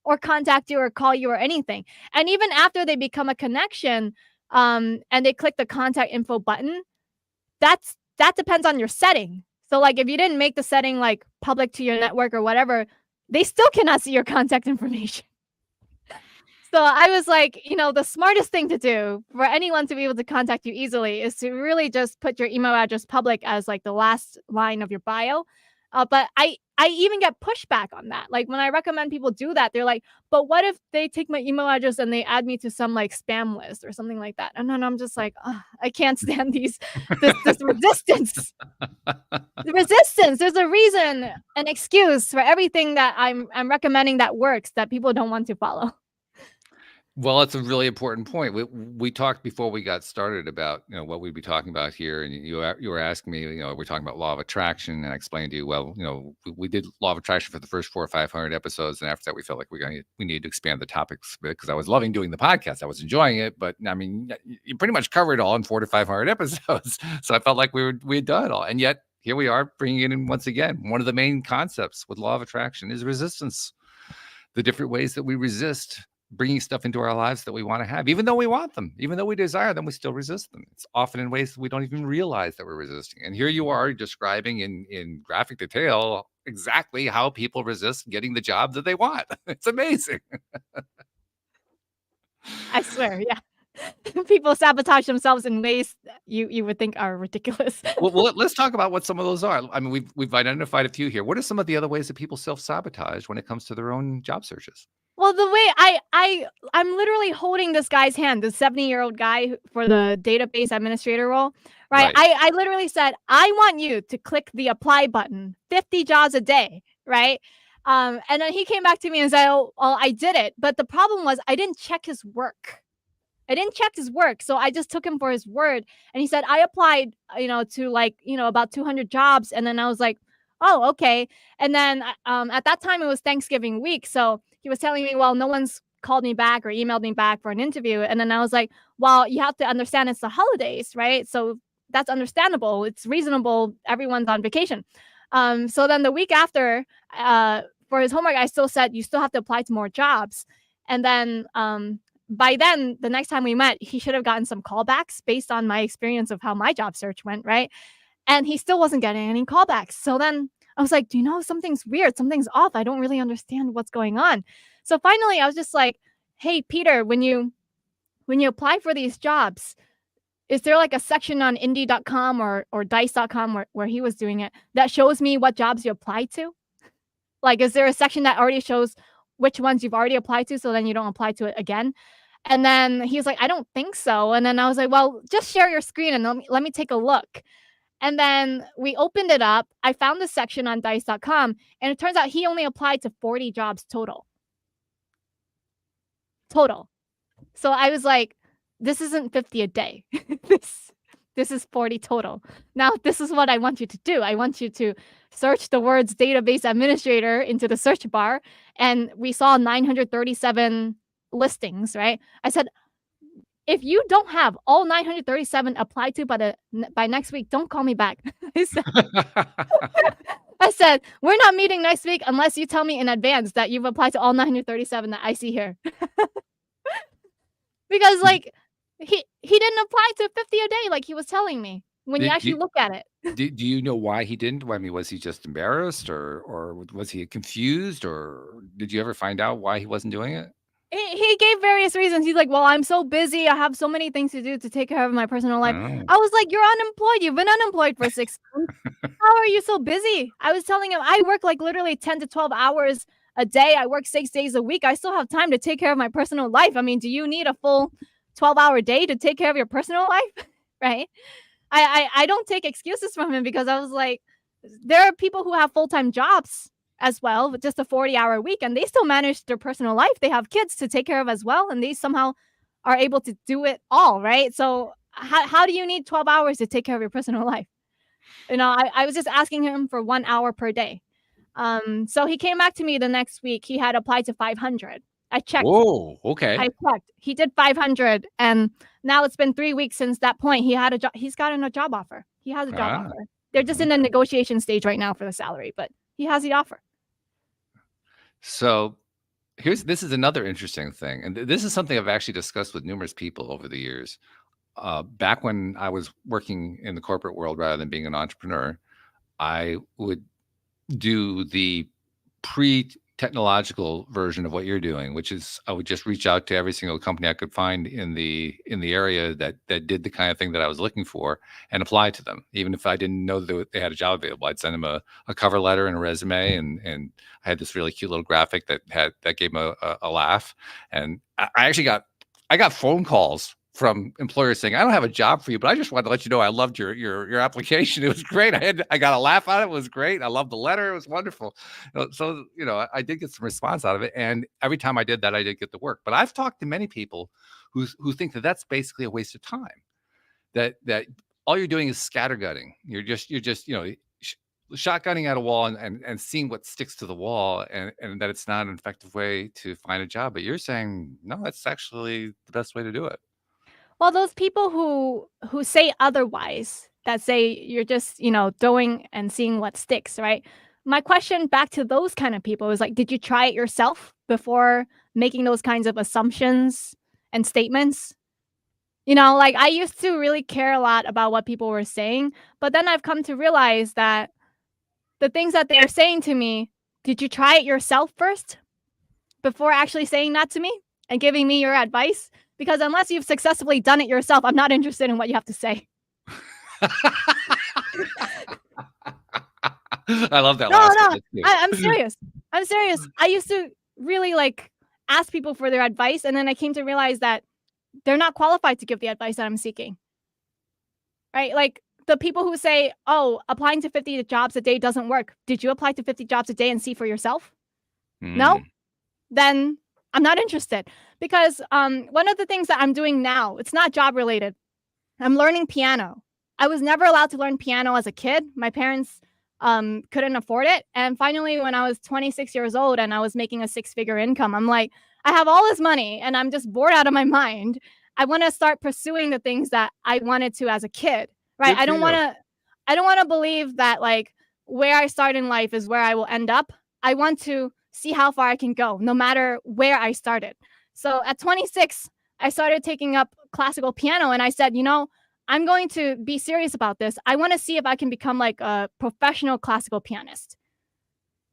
or contact you or call you or anything. And even after they become a connection, and they click the contact info button, that depends on your setting. So like if you didn't make the setting like public to your network or whatever, they still cannot see your contact information. So I was like, the smartest thing to do for anyone to be able to contact you easily is to really just put your email address public as like the last line of your bio. But I even get pushback on that. Like when I recommend people do that, they're like, "But what if they take my email address and they add me to some like spam list or something like that?" And then I'm just like, "Ugh, I can't stand this resistance. The resistance. There's a reason, an excuse for everything that I'm recommending that works that people don't want to follow." Well, it's a really important point. We talked before we got started about, what we'd be talking about here, and you were asking me, we're talking about law of attraction, and I explained to you, well, we did law of attraction for the first 400 or 500 episodes, and after that, we felt like we needed to expand the topics a bit because I was loving doing the podcast, I was enjoying it, but I mean, you pretty much covered it all in 400 to 500 episodes, so I felt like we had done it all, and yet here we are bringing it in once again. One of the main concepts with law of attraction is resistance. The different ways that we resist bringing stuff into our lives that we want to have, even though we want them, even though we desire them, we still resist them. It's often in ways that we don't even realize that we're resisting. And here you are describing in graphic detail exactly how people resist getting the job that they want. It's amazing. I swear, yeah. People sabotage themselves in ways that you would think are ridiculous. Well, let's talk about what some of those are. I mean, we've identified a few here. What are some of the other ways that people self-sabotage when it comes to their own job searches? Well, the way I'm literally holding this guy's hand, the 70-year-old guy for the database administrator role, right? Right. I literally said, "I want you to click the apply button 50 jobs a day," right? And then he came back to me and said, "Oh, well, I did it." But the problem was I didn't check his work. I didn't check his work, so I just took him for his word. And he said, "I applied, to like, about 200 jobs." And then I was like, "Oh, okay." And then at that time it was Thanksgiving week, so he was telling me, "Well, no one's called me back or emailed me back for an interview." And then I was like, "Well, you have to understand it's the holidays, right? So that's understandable. It's reasonable. Everyone's on vacation." So then the week after, for his homework, I still said, "You still have to apply to more jobs." And then by then, the next time we met, he should have gotten some callbacks based on my experience of how my job search went, right? And he still wasn't getting any callbacks. So then I was like, "Do you know something's weird? Something's off. I don't really understand what's going on." So finally, I was just like, "Hey, Peter, when you apply for these jobs, is there like a section on Indeed.com or Dice.com where he was doing it that shows me what jobs you applied to? Like, is there a section that already shows which ones you've already applied to so then you don't apply to it again?" And then he was like, "I don't think so." And then I was like, "Well, just share your screen and let me take a look." And then we opened it up. I found the section on Dice.com, and it turns out he only applied to 40 jobs total. Total. So I was like, "This isn't 50 a day. this this is 40 total." Now, this is what I want you to do. I want you to search the words database administrator into the search bar, and we saw 937 listings, right? I said, "If you don't have all 937 applied to by next week, don't call me back." I said, "We're not meeting next week unless you tell me in advance that you've applied to all 937 that I see here." Because like he didn't apply to 50 a day like he was telling me when you Do, actually do, look at it. do you know why he didn't? I mean, was he just embarrassed, or was he confused, or did you ever find out why he wasn't doing it? He gave various reasons. He's like, "Well, I'm so busy. I have so many things to do to take care of my personal life." Oh. I was like, "You're unemployed. You've been unemployed for 6 months. How are you so busy?" I was telling him, "I work like literally 10 to 12 hours a day. I work 6 days a week. I still have time to take care of my personal life. I mean, do you need a full 12-hour day to take care of your personal life?" Right? I don't take excuses from him because I was like, there are people who have full-time jobs as well, with just a 40-hour week, and they still manage their personal life. They have kids to take care of as well, and they somehow are able to do it all, right? So how do you need 12 hours to take care of your personal life? I was just asking him for 1 hour per day. So he came back to me the next week. He had applied to 500. I checked. Whoa. Okay. I checked. He did 500, and now it's been 3 weeks since that point. He's gotten a job offer. He has a job Ah, offer. They're just in the negotiation stage right now for the salary, but he has the offer. so this is another interesting thing, and this is something I've actually discussed with numerous people over the years. Back when I was working in the corporate world rather than being an entrepreneur, I would do the pre-technological version of what you're doing, which is I would just reach out to every single company I could find in the area that did the kind of thing that I was looking for and apply to them. Even if I didn't know that they had a job available, I'd send them a cover letter and a resume, and I had this really cute little graphic that gave them a laugh. And I actually got phone calls from employers saying, "I don't have a job for you, but I just wanted to let you know I loved your application. It was great. I got a laugh out of it. It was great. I loved the letter. It was wonderful." So I did get some response out of it, and every time I did that, I did get the work. But I've talked to many people who think that that's basically a waste of time. That all you're doing is scattergunning. You're just shotgunning at a wall and seeing what sticks to the wall, and that it's not an effective way to find a job. But you're saying no, that's actually the best way to do it. Well, those people who say otherwise, that say you're just, doing and seeing what sticks, right? My question back to those kind of people is like, did you try it yourself before making those kinds of assumptions and statements? Like I used to really care a lot about what people were saying, but then I've come to realize that the things that they're saying to me, did you try it yourself first before actually saying that to me and giving me your advice? Because unless you've successfully done it yourself, I'm not interested in what you have to say. I love that No, last no, one. That's cute. I'm serious. I'm serious. I used to really like ask people for their advice, and then I came to realize that they're not qualified to give the advice that I'm seeking. Right? Like the people who say, "Oh, applying to 50 jobs a day doesn't work." Did you apply to 50 jobs a day and see for yourself? No? Then I'm not interested because one of the things that I'm doing now, it's not job related. I'm learning piano. I was never allowed to learn piano as a kid. My parents couldn't afford it. And finally, when I was 26 years old and I was making a six-figure income, I'm like, I have all this money and I'm just bored out of my mind. I want to start pursuing the things that I wanted to as a kid, right? Good for you. I don't want to believe that like where I start in life is where I will end up. I want to see how far I can go, no matter where I started. So at 26, I started taking up classical piano and I said, I'm going to be serious about this. I want to see if I can become like a professional classical pianist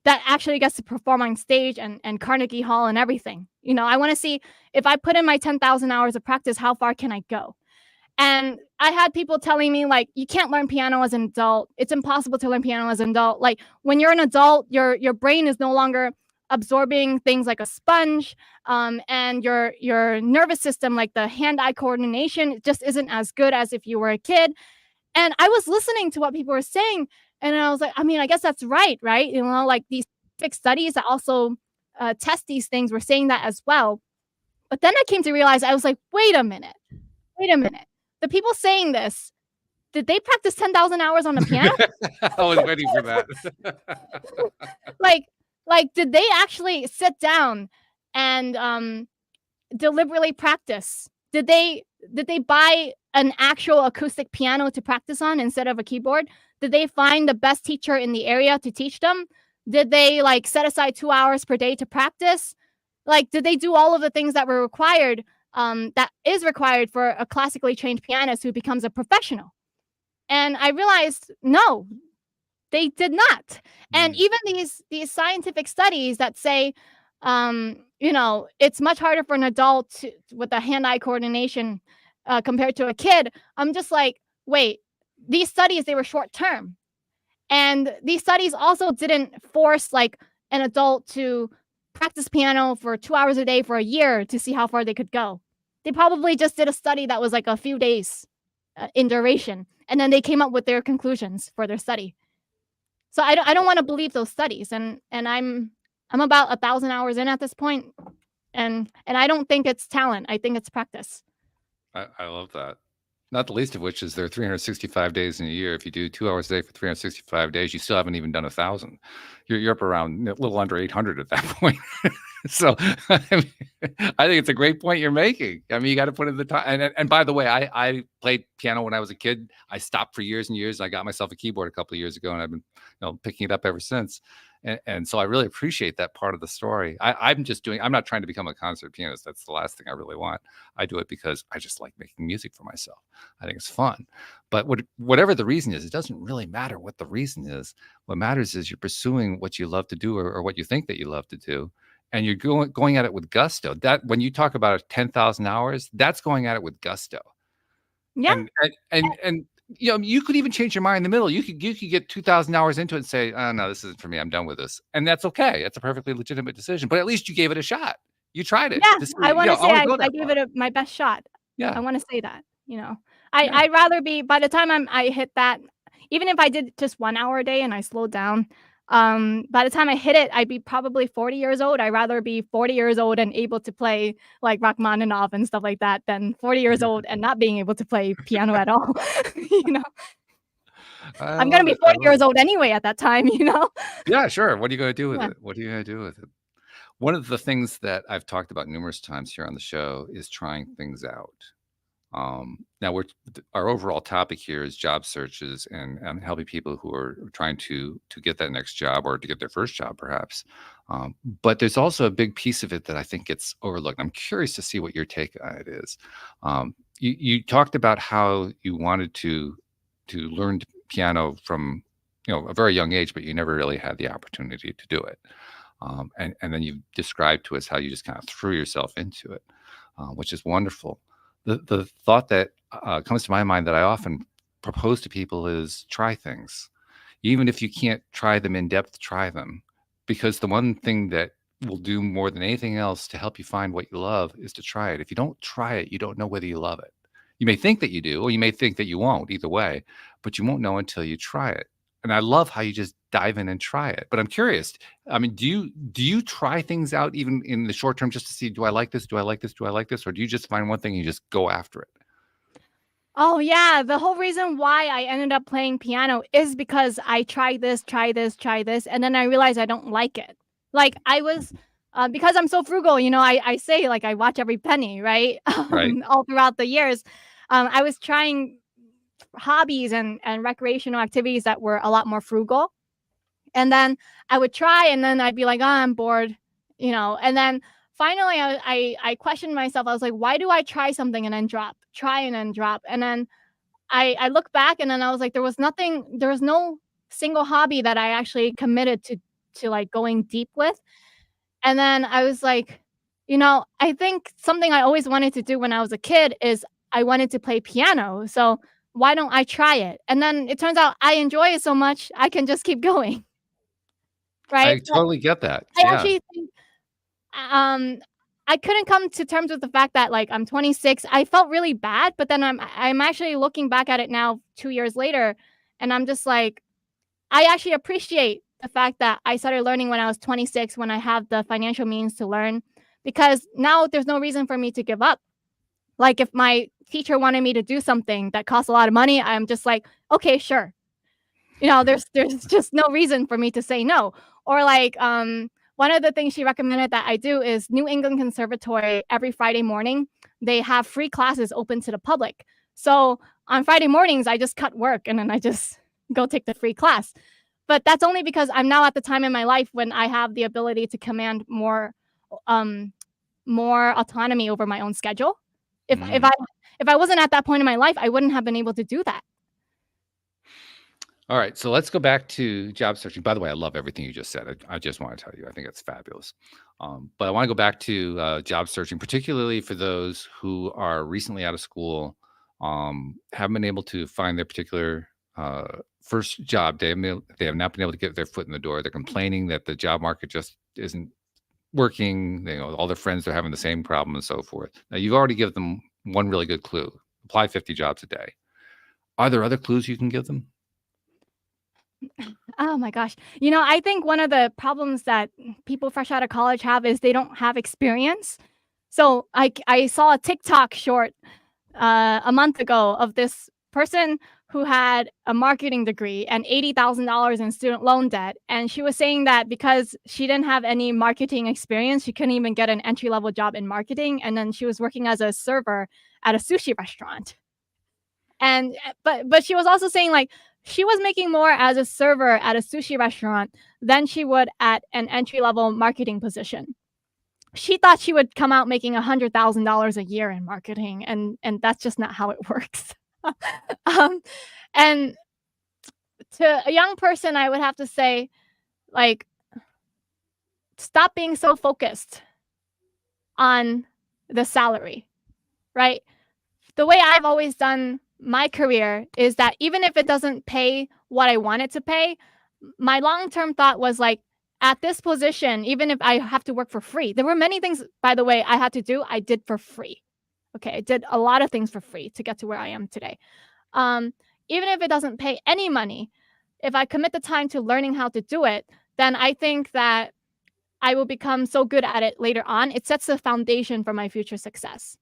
that actually gets to perform on stage and Carnegie Hall and everything. I want to see if I put in my 10,000 hours of practice, how far can I go? And I had people telling me like, you can't learn piano as an adult. It's impossible to learn piano as an adult. Like when you're an adult, your brain is no longer absorbing things like a sponge, and your nervous system, like the hand-eye coordination, just isn't as good as if you were a kid. And I was listening to what people were saying, and I was like, I mean, I guess that's right? Like these big studies that also test these things were saying that as well. But then I came to realize, I was like, wait a minute. The people saying this, did they practice 10,000 hours on the piano? I was waiting for that. Like, did they actually sit down and deliberately practice? Did they buy an actual acoustic piano to practice on instead of a keyboard? Did they find the best teacher in the area to teach them? Did they like set aside 2 hours per day to practice? Like, did they do all of the things that were required, that is required for a classically trained pianist who becomes a professional? And I realized, no, they did not. And even these scientific studies that say, it's much harder for an adult with the hand-eye coordination compared to a kid. I'm just like, wait, these studies, they were short-term. And these studies also didn't force like an adult to practice piano for 2 hours a day for a year to see how far they could go. They probably just did a study that was like a few days in duration. And then they came up with their conclusions for their study. So I don't want to believe those studies, and I'm about 1,000 hours in at this point, and I don't think it's talent. I think it's practice. I love that. Not the least of which is there are 365 days in a year. If you do 2 hours a day for 365 days, you still haven't even done 1,000. You're up around a little under 800 at that point. So I think it's a great point you're making. I mean, you got to put in the time. And by the way, I played piano when I was a kid. I stopped for years and years. I got myself a keyboard a couple of years ago, and I've been picking it up ever since. And so I really appreciate that part of the story. I'm not trying to become a concert pianist. That's the last thing I really want. I do it because I just like making music for myself. I think it's fun. But whatever the reason is, it doesn't really matter what the reason is. What matters is you're pursuing what you love to do, or what you think that you love to do. And you're going at it with gusto. That when you talk about 10,000 hours, that's going at it with gusto. Yeah. And you could even change your mind in the middle. You could get 2,000 hours into it and say, "Oh no, this isn't for me. I'm done with this," and that's okay. It's a perfectly legitimate decision. But at least you gave it a shot. You tried it Yeah, to see. I wanna say I want to I go I that gave far. it my best shot. I Yeah, wanna say that, yeah. I'd rather be by the time I hit that, even if I did just 1 hour a day and I slowed down, by the time I hit it, I'd be probably 40 years old. I'd rather be 40 years old and able to play, like, Rachmaninoff and stuff like that than 40 years old and not being able to play piano at all, you know? I I'm gonna love be it. I 40 love years it. old anyway at that time, you know? Yeah, sure. What are you going to do with Yeah. it? What are you going to do with it? One of the things that I've talked about numerous times here on the show is trying things out. Now our overall topic here is job searches and helping people who are trying to get that next job or to get their first job, perhaps. But there's also a big piece of it that I think gets overlooked. I'm curious to see what your take on it is. You talked about how you wanted to learn piano from a very young age, but you never really had the opportunity to do it. And then you described to us how you just kind of threw yourself into it, which is wonderful. The thought that comes to my mind that I often propose to people is try things. Even if you can't try them in depth, try them. Because the one thing that will do more than anything else to help you find what you love is to try it. If you don't try it, you don't know whether you love it. You may think that you do, or you may think that you won't, either way, but you won't know until you try it. And I love how you just dive in and try it. But I'm curious, I mean, do you try things out even in the short term just to see, do I like this? Do I like this? Do I like this? Or do you just find one thing and you just go after it? Oh, yeah, the whole reason why I ended up playing piano is because I tried this, try this, try this, and then I realized I don't like it. Like, I was Mhm. because I'm so frugal, I say, like, I watch every penny, right? Right? All throughout the years, I was trying hobbies and recreational activities that were a lot more frugal, and then I would try, and then I'd be like, "Oh, I'm bored," and then finally I questioned myself. I was like, "Why do I try something and then drop? Try and then drop?" And then I look back and then I was like, there was no single hobby that I actually committed to, like, going deep with. And then I was like, I think something I always wanted to do when I was a kid is I wanted to play piano, so why don't I try it? And then it turns out I enjoy it so much, I can just keep going, right? I But totally get that. I Yeah. actually think, um, I couldn't come to terms with the fact that, like, I'm 26. I felt really bad, but then I'm actually looking back at it now 2 years later, and I'm just like, I actually appreciate the fact that I started learning when I was 26, when I have the financial means to learn, because now there's no reason for me to give up. Like, if my teacher wanted me to do something that costs a lot of money, I'm just like, "Okay, sure." There's just no reason for me to say no. Or, like, one of the things she recommended that I do is New England Conservatory every Friday morning, they have free classes open to the public. So, on Friday mornings, I just cut work and then I just go take the free class. But that's only because I'm now at the time in my life when I have the ability to command um, more autonomy over my own schedule. If if Mm. I if I wasn't at that point in my life, I wouldn't have been able to do that. All right, so let's go back to job searching. By the way, I love everything you just said. I just want to tell you, I think it's fabulous. But I want to go back to job searching, particularly for those who are recently out of school, haven't been able to find their particular first job. They have not been able to get their foot in the door. They're complaining that the job market just isn't working. All their friends are having the same problem and so forth. Now, you've already given them one really good clue: apply 50 jobs a day. Are there other clues you can give them? Oh my gosh. I think one of the problems that people fresh out of college have is they don't have experience. So I saw a TikTok short a month ago of this person who had a marketing degree and $80,000 in student loan debt. And she was saying that because she didn't have any marketing experience, she couldn't even get an entry level job in marketing. And then she was working as a server at a sushi restaurant. And but she was also saying, like, she was making more as a server at a sushi restaurant than she would at an entry-level marketing position. She thought she would come out making $100,000 a year in marketing, and that's just not how it works. um, and to a young person, I would have to say, like, stop being so focused on the salary, right? The way I've always done my career is that even if it doesn't pay what I want it to pay, my long-term thought was like, at this position, even if I have to work for free, there were many things, by the way, I had to do, I did for free. Okay, I did a lot of things for free to get to where I am today. Even if it doesn't pay any money, if I commit the time to learning how to do it, then I think that I will become so good at it later on. It sets the foundation for my future success,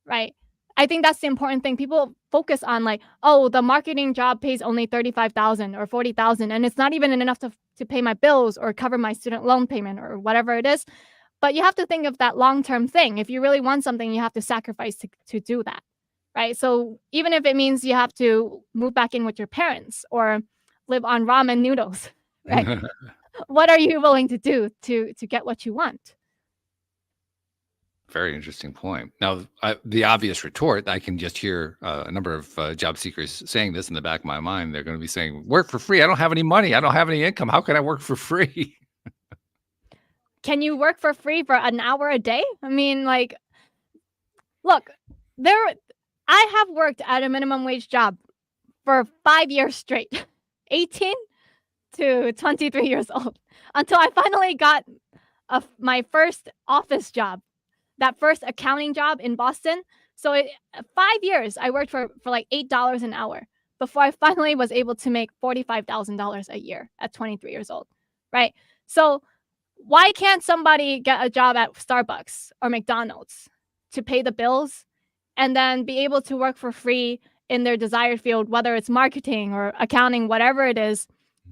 right? I think that's the important thing. People focus on like, oh, the marketing job pays only 35,000 or 40,000, and it's not even enough to pay my bills or cover my student loan payment or whatever it is. But you have to think of that long-term thing. If you really want something, you have to sacrifice to do that, right? So even if it means you have to move back in with your parents or live on ramen noodles, right? What are you willing to do to get what you want? Very interesting point. Now, the obvious retort, I can just hear a number of job seekers saying this in the back of my mind. They're going to be saying, work for free. I don't have any money. I don't have any income. How can I work for free? Can you work for free for an hour a day? I mean, like, look, I have worked at a minimum wage job for 5 years straight, 18 to 23 years old, until I finally got my first office job, that first accounting job in Boston. So 5 years I worked for like $8 an hour before I finally was able to make $45,000 a year at 23 years old, right? So why can't somebody get a job at Starbucks or McDonald's to pay the bills and then be able to work for free in their desired field, whether it's marketing or accounting, whatever it is,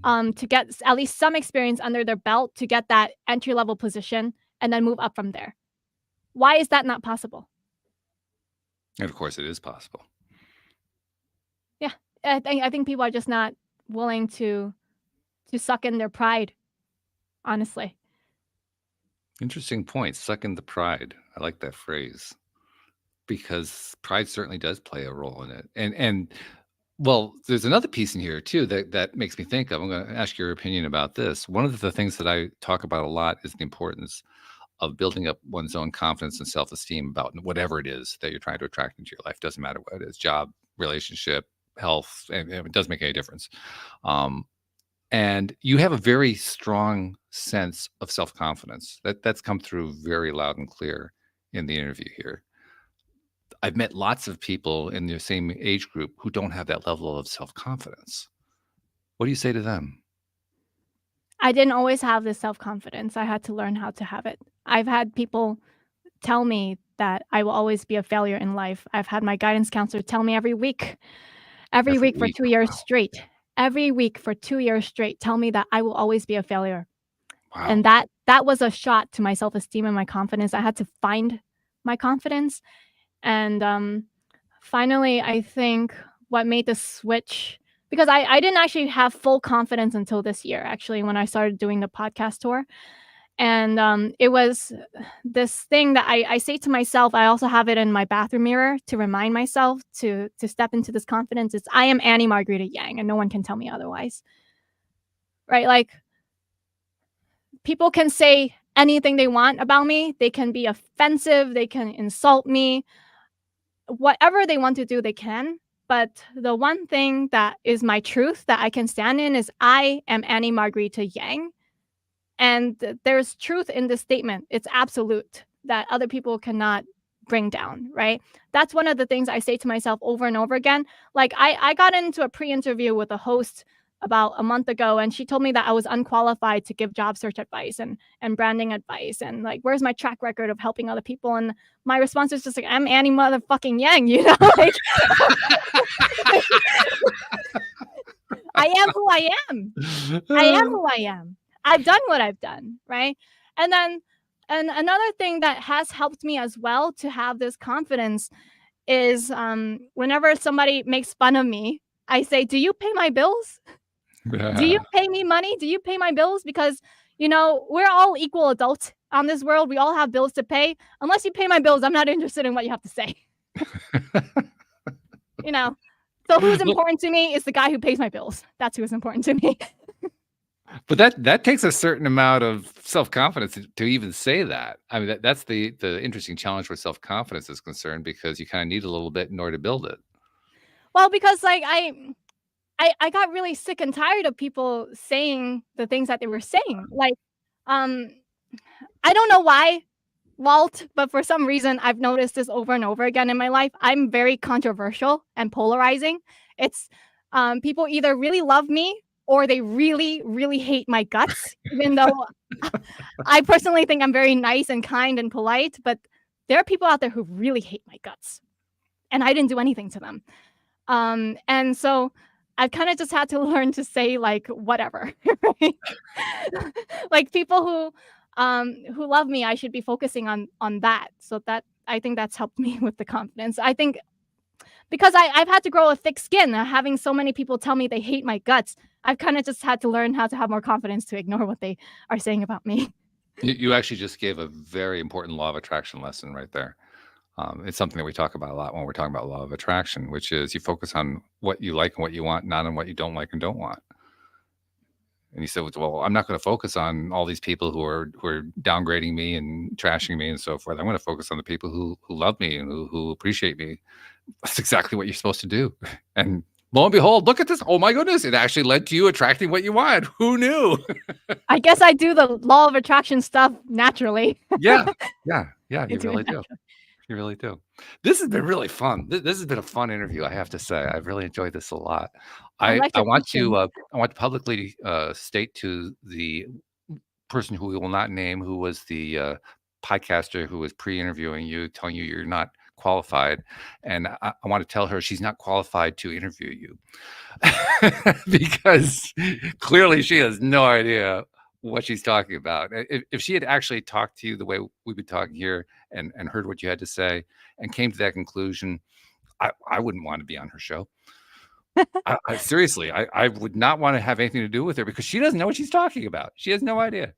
to get at least some experience under their belt to get that entry-level position and then move up from there? Why is that not possible? And of course, it is possible. Yeah, I think people are just not willing to suck in their pride, honestly. Interesting point. Suck in the pride. I like that phrase because pride certainly does play a role in it. And well, there's another piece in here too that makes me think of. I'm going to ask your opinion about this. One of the things that I talk about a lot is the importance of building up one's own confidence and self-esteem about whatever it is that you're trying to attract into your life. Doesn't matter what it is, job, relationship, health, and it doesn't make any difference. And you have a very strong sense of self-confidence that's come through very loud and clear in the interview here. I've met lots of people in the same age group who don't have that level of self-confidence. What do you say to them? I didn't always have this self-confidence. I had to learn how to have it. I've had people tell me that I will always be a failure in life. I've had my guidance counselor tell me every week Every for week. 2 years Wow. straight. Every week for 2 years straight, tell me that I will always be a failure. Wow. And that was a shot to my self-esteem and my confidence. I had to find my confidence. And finally, I think what made the switch, because I didn't actually have full confidence until this year, actually, when I started doing the podcast tour. And it was this thing that I say to myself. I also have it in my bathroom mirror to remind myself to step into this confidence. It's, I am Annie Margarita Yang, and no one can tell me otherwise. Right? Like, people can say anything they want about me. They can be offensive. They can insult me. Whatever they want to do, they can. But the one thing that is my truth that I can stand in is I am Annie Margarita Yang. And there's truth in this statement. It's absolute that other people cannot bring down, right? That's one of the things I say to myself over and over again. Like, I got into a pre-interview with a host about a month ago, and she told me that I was unqualified to give job search advice and branding advice, and like, where's my track record of helping other people? And my response is just like, I'm Annie motherfucking Yang, you know? Like, I am who I am. I am who I am. I've done what I've done, right? And another thing that has helped me as well to have this confidence is whenever somebody makes fun of me I say, "Do you pay my bills? Do you pay me money? Do you pay my bills?" Because, we're all equal adults on this world. We all have bills to pay. Unless you pay my bills, I'm not interested in what you have to say. You know? So who's Well, important to me is the guy who pays my bills. That's who's important to me. but that takes a certain amount of self-confidence to even say that. I mean, that's the interesting challenge where self-confidence is concerned because you kinda need a little bit in order to build it. Well, because, like, I got really sick and tired of people saying the things that they were saying. Like, um, I don't know why, Walt, but for some reason, I've noticed this over and over again in my life. I'm very controversial and polarizing. It's people either really love me or they really, really hate my guts, even though I personally think I'm very nice and kind and polite. But there are people out there who really hate my guts, and I didn't do anything to them. And so I've kind of just had to learn to say like whatever. Right? Like people who love me, I should be focusing on that. So that I think that's helped me with the confidence. I think because I've had to grow a thick skin, having so many people tell me they hate my guts, I've kind of just had to learn how to have more confidence to ignore what they are saying about me. You actually just gave a very important law of attraction lesson right there. It's something that we talk about a lot when we're talking about law of attraction, which is you focus on what you like and what you want, not on what you don't like and don't want. And you said, "Well, I'm not going to focus on all these people who are downgrading me and trashing me and so forth. I'm going to focus on the people who love me and who appreciate me." That's exactly what you're supposed to do. And lo and behold, look at this! Oh my goodness! It actually led to you attracting what you wanted. Who knew? I guess I do the law of attraction stuff naturally. Yeah, yeah. I You do it really do. naturally. You really do. This has been really fun. This has been a fun interview, I have to say. I've really enjoyed this a lot. I I like I your want to question. I want to publicly state to the person who we will not name, who was the podcaster who was pre-interviewing you, telling you you're not qualified, and I want to tell her she's not qualified to interview you because clearly she has no idea what she's talking about. If she had actually talked to you the way we've been talking here and heard what you had to say and came to that conclusion, I wouldn't want to be on her show. I seriously, I would not want to have anything to do with her because she doesn't know what she's talking about. She has no idea.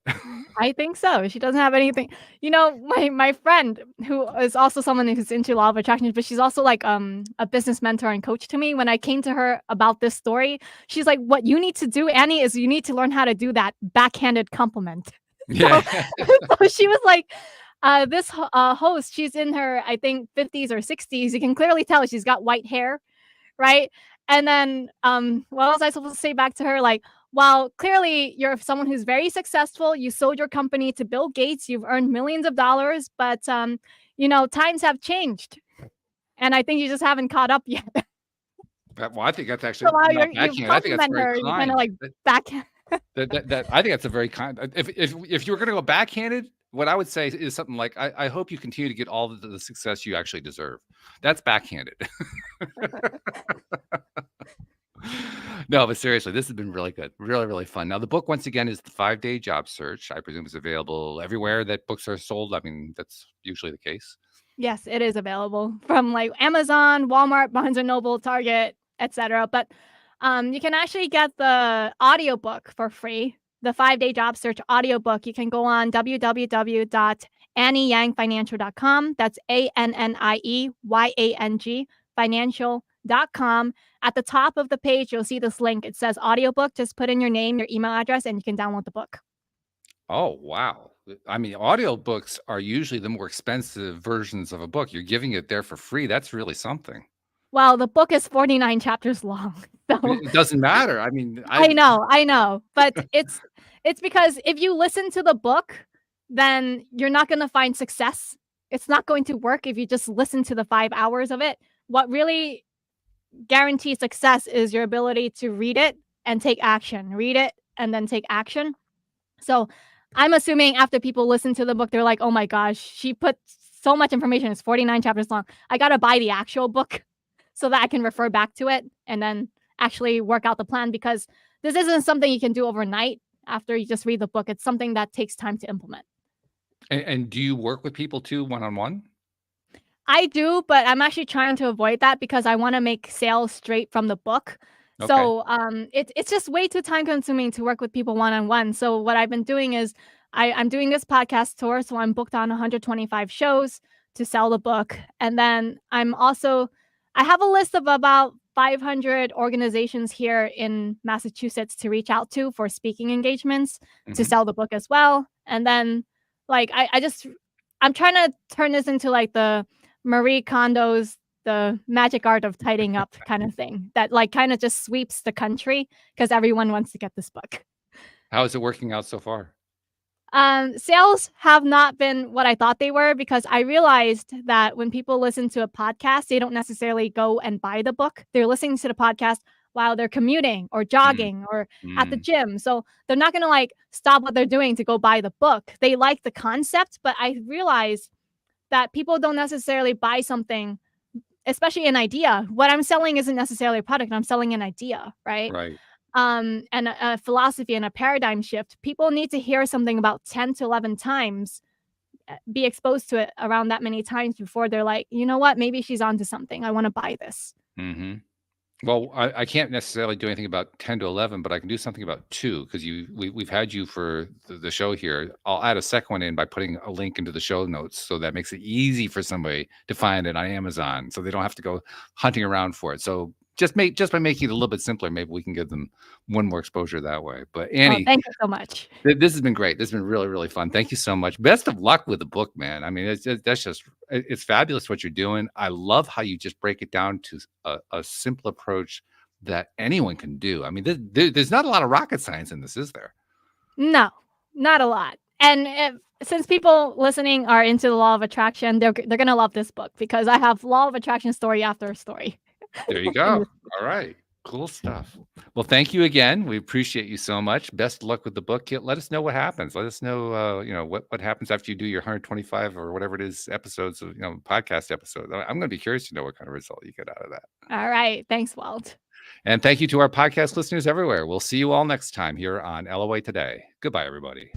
I think so. She doesn't have anything. My friend who is also someone who's into law of attraction, but she's also like a business mentor and coach to me. When I came to her about this story, she's like, "What you need to do, Annie, is you need to learn how to do that backhanded compliment." So, Yeah. so she was like, this host, she's in her, I think, 50s or 60s. You can clearly tell she's got white hair, right? And then, what was I supposed to say back to her? Like, well, clearly you're someone who's very successful. You sold your company to Bill Gates. You've earned millions of dollars, but times have changed, and I think you just haven't caught up yet. Well, I think that's So actually while not you backhand. I think that's compliment very her, you kind of kind. like back. That I think that's a very kind. If you were going to go backhanded, what I would say is something like, I hope you continue to get all the success you actually deserve. That's backhanded. No, but seriously, this has been really good. Really, really fun. Now, the book, once again, is The 5-Day Job Search. I presume it's available everywhere that books are sold. I mean, that's usually the case. Yes, it is available from like Amazon, Walmart, Barnes& and Noble, Target, etc. But you can actually get the audiobook for free. The 5-Day Job Search audiobook. You can go on www.annieyangfinancial.com. That's ANNIEYANG financial.com. At the top of the page, you'll see this link. It says audiobook. Just put in your name, your email address, and you can download the book. Oh, wow. I mean, audiobooks are usually the more expensive versions of a book. You're giving it there for free. That's really something. Well, the book is 49 chapters long. So It doesn't matter. I mean, I know, but it's because if you listen to the book, then you're not going to find success. It's not going to work if you just listen to the 5 hours of it. What really guarantees success is your ability to read it and take action. Read it and then take action. So, I'm assuming after people listen to the book, they're like, "Oh my gosh, she put so much information. It's 49 chapters long. I got to buy the actual book so that I can refer back to it and then actually work out the plan because this isn't something you can do overnight after you just read the book. It's something that takes time to implement." and do you work with people too, one-on-one? I do, but I'm actually trying to avoid that because I want to make sales straight from the book. Okay. So it's just way too time consuming to work with people one on one. So what I've been doing is I'm doing this podcast tour, so I'm booked on 125 shows to sell the book, and then I have a list of about 500 organizations here in Massachusetts to reach out to for speaking engagements to Hmm. sell the book as well. And then like I'm trying to turn this into like the Marie Kondo's The Magic Art of Tidying Up kind of thing that like kind of just sweeps the country because everyone wants to get this book. How is it working out so far? Sales have not been what I thought they were because I realized that when people listen to a podcast, they don't necessarily go and buy the book. They're listening to the podcast while they're commuting or Mm, jogging or at the mm, gym. So they're not going to like stop what they're doing to go buy the book. They like the concept, but I realized that people don't necessarily buy something, especially an idea. What I'm selling isn't necessarily a product. I'm selling an idea, right? right. And a philosophy and a paradigm shift. People need to hear something about 10 to 11 times, be exposed to it around that many times before they're like, you know what, maybe she's onto something. I want to buy this. Hmm. Well, I can't necessarily do anything about 10 to 11, but I can do something about 2 because we've had you for the show here. I'll add a second one in by putting a link into the show notes, so that makes it easy for somebody to find it on Amazon, so they don't have to go hunting around for it. So just by making it a little bit simpler, maybe we can give them one more exposure that way. But Oh, Annie, thank you so much. this has been great. This has been really, really fun. Thank you so much. Best of luck with the book, man. I mean, that's just it's fabulous what you're doing. I love how you just break it down to a simple approach that anyone can do. I mean, there's not a lot of rocket science in this, is there? No, not a lot. And since people listening are into the law of attraction, they're gonna love this book because I have law of attraction story after story. There you in go. this. All right. Cool stuff. Well, thank you again. We appreciate you so much. Best of luck with the book. Let us know what happens. Let us know, what happens after you do your 125 or whatever it is episodes of, podcast episodes. I'm going to be curious to know what kind of result you get out of that. All right. Thanks, Walt. And thank you to our podcast listeners everywhere. We'll see you all next time here on LOA Today. Goodbye, everybody.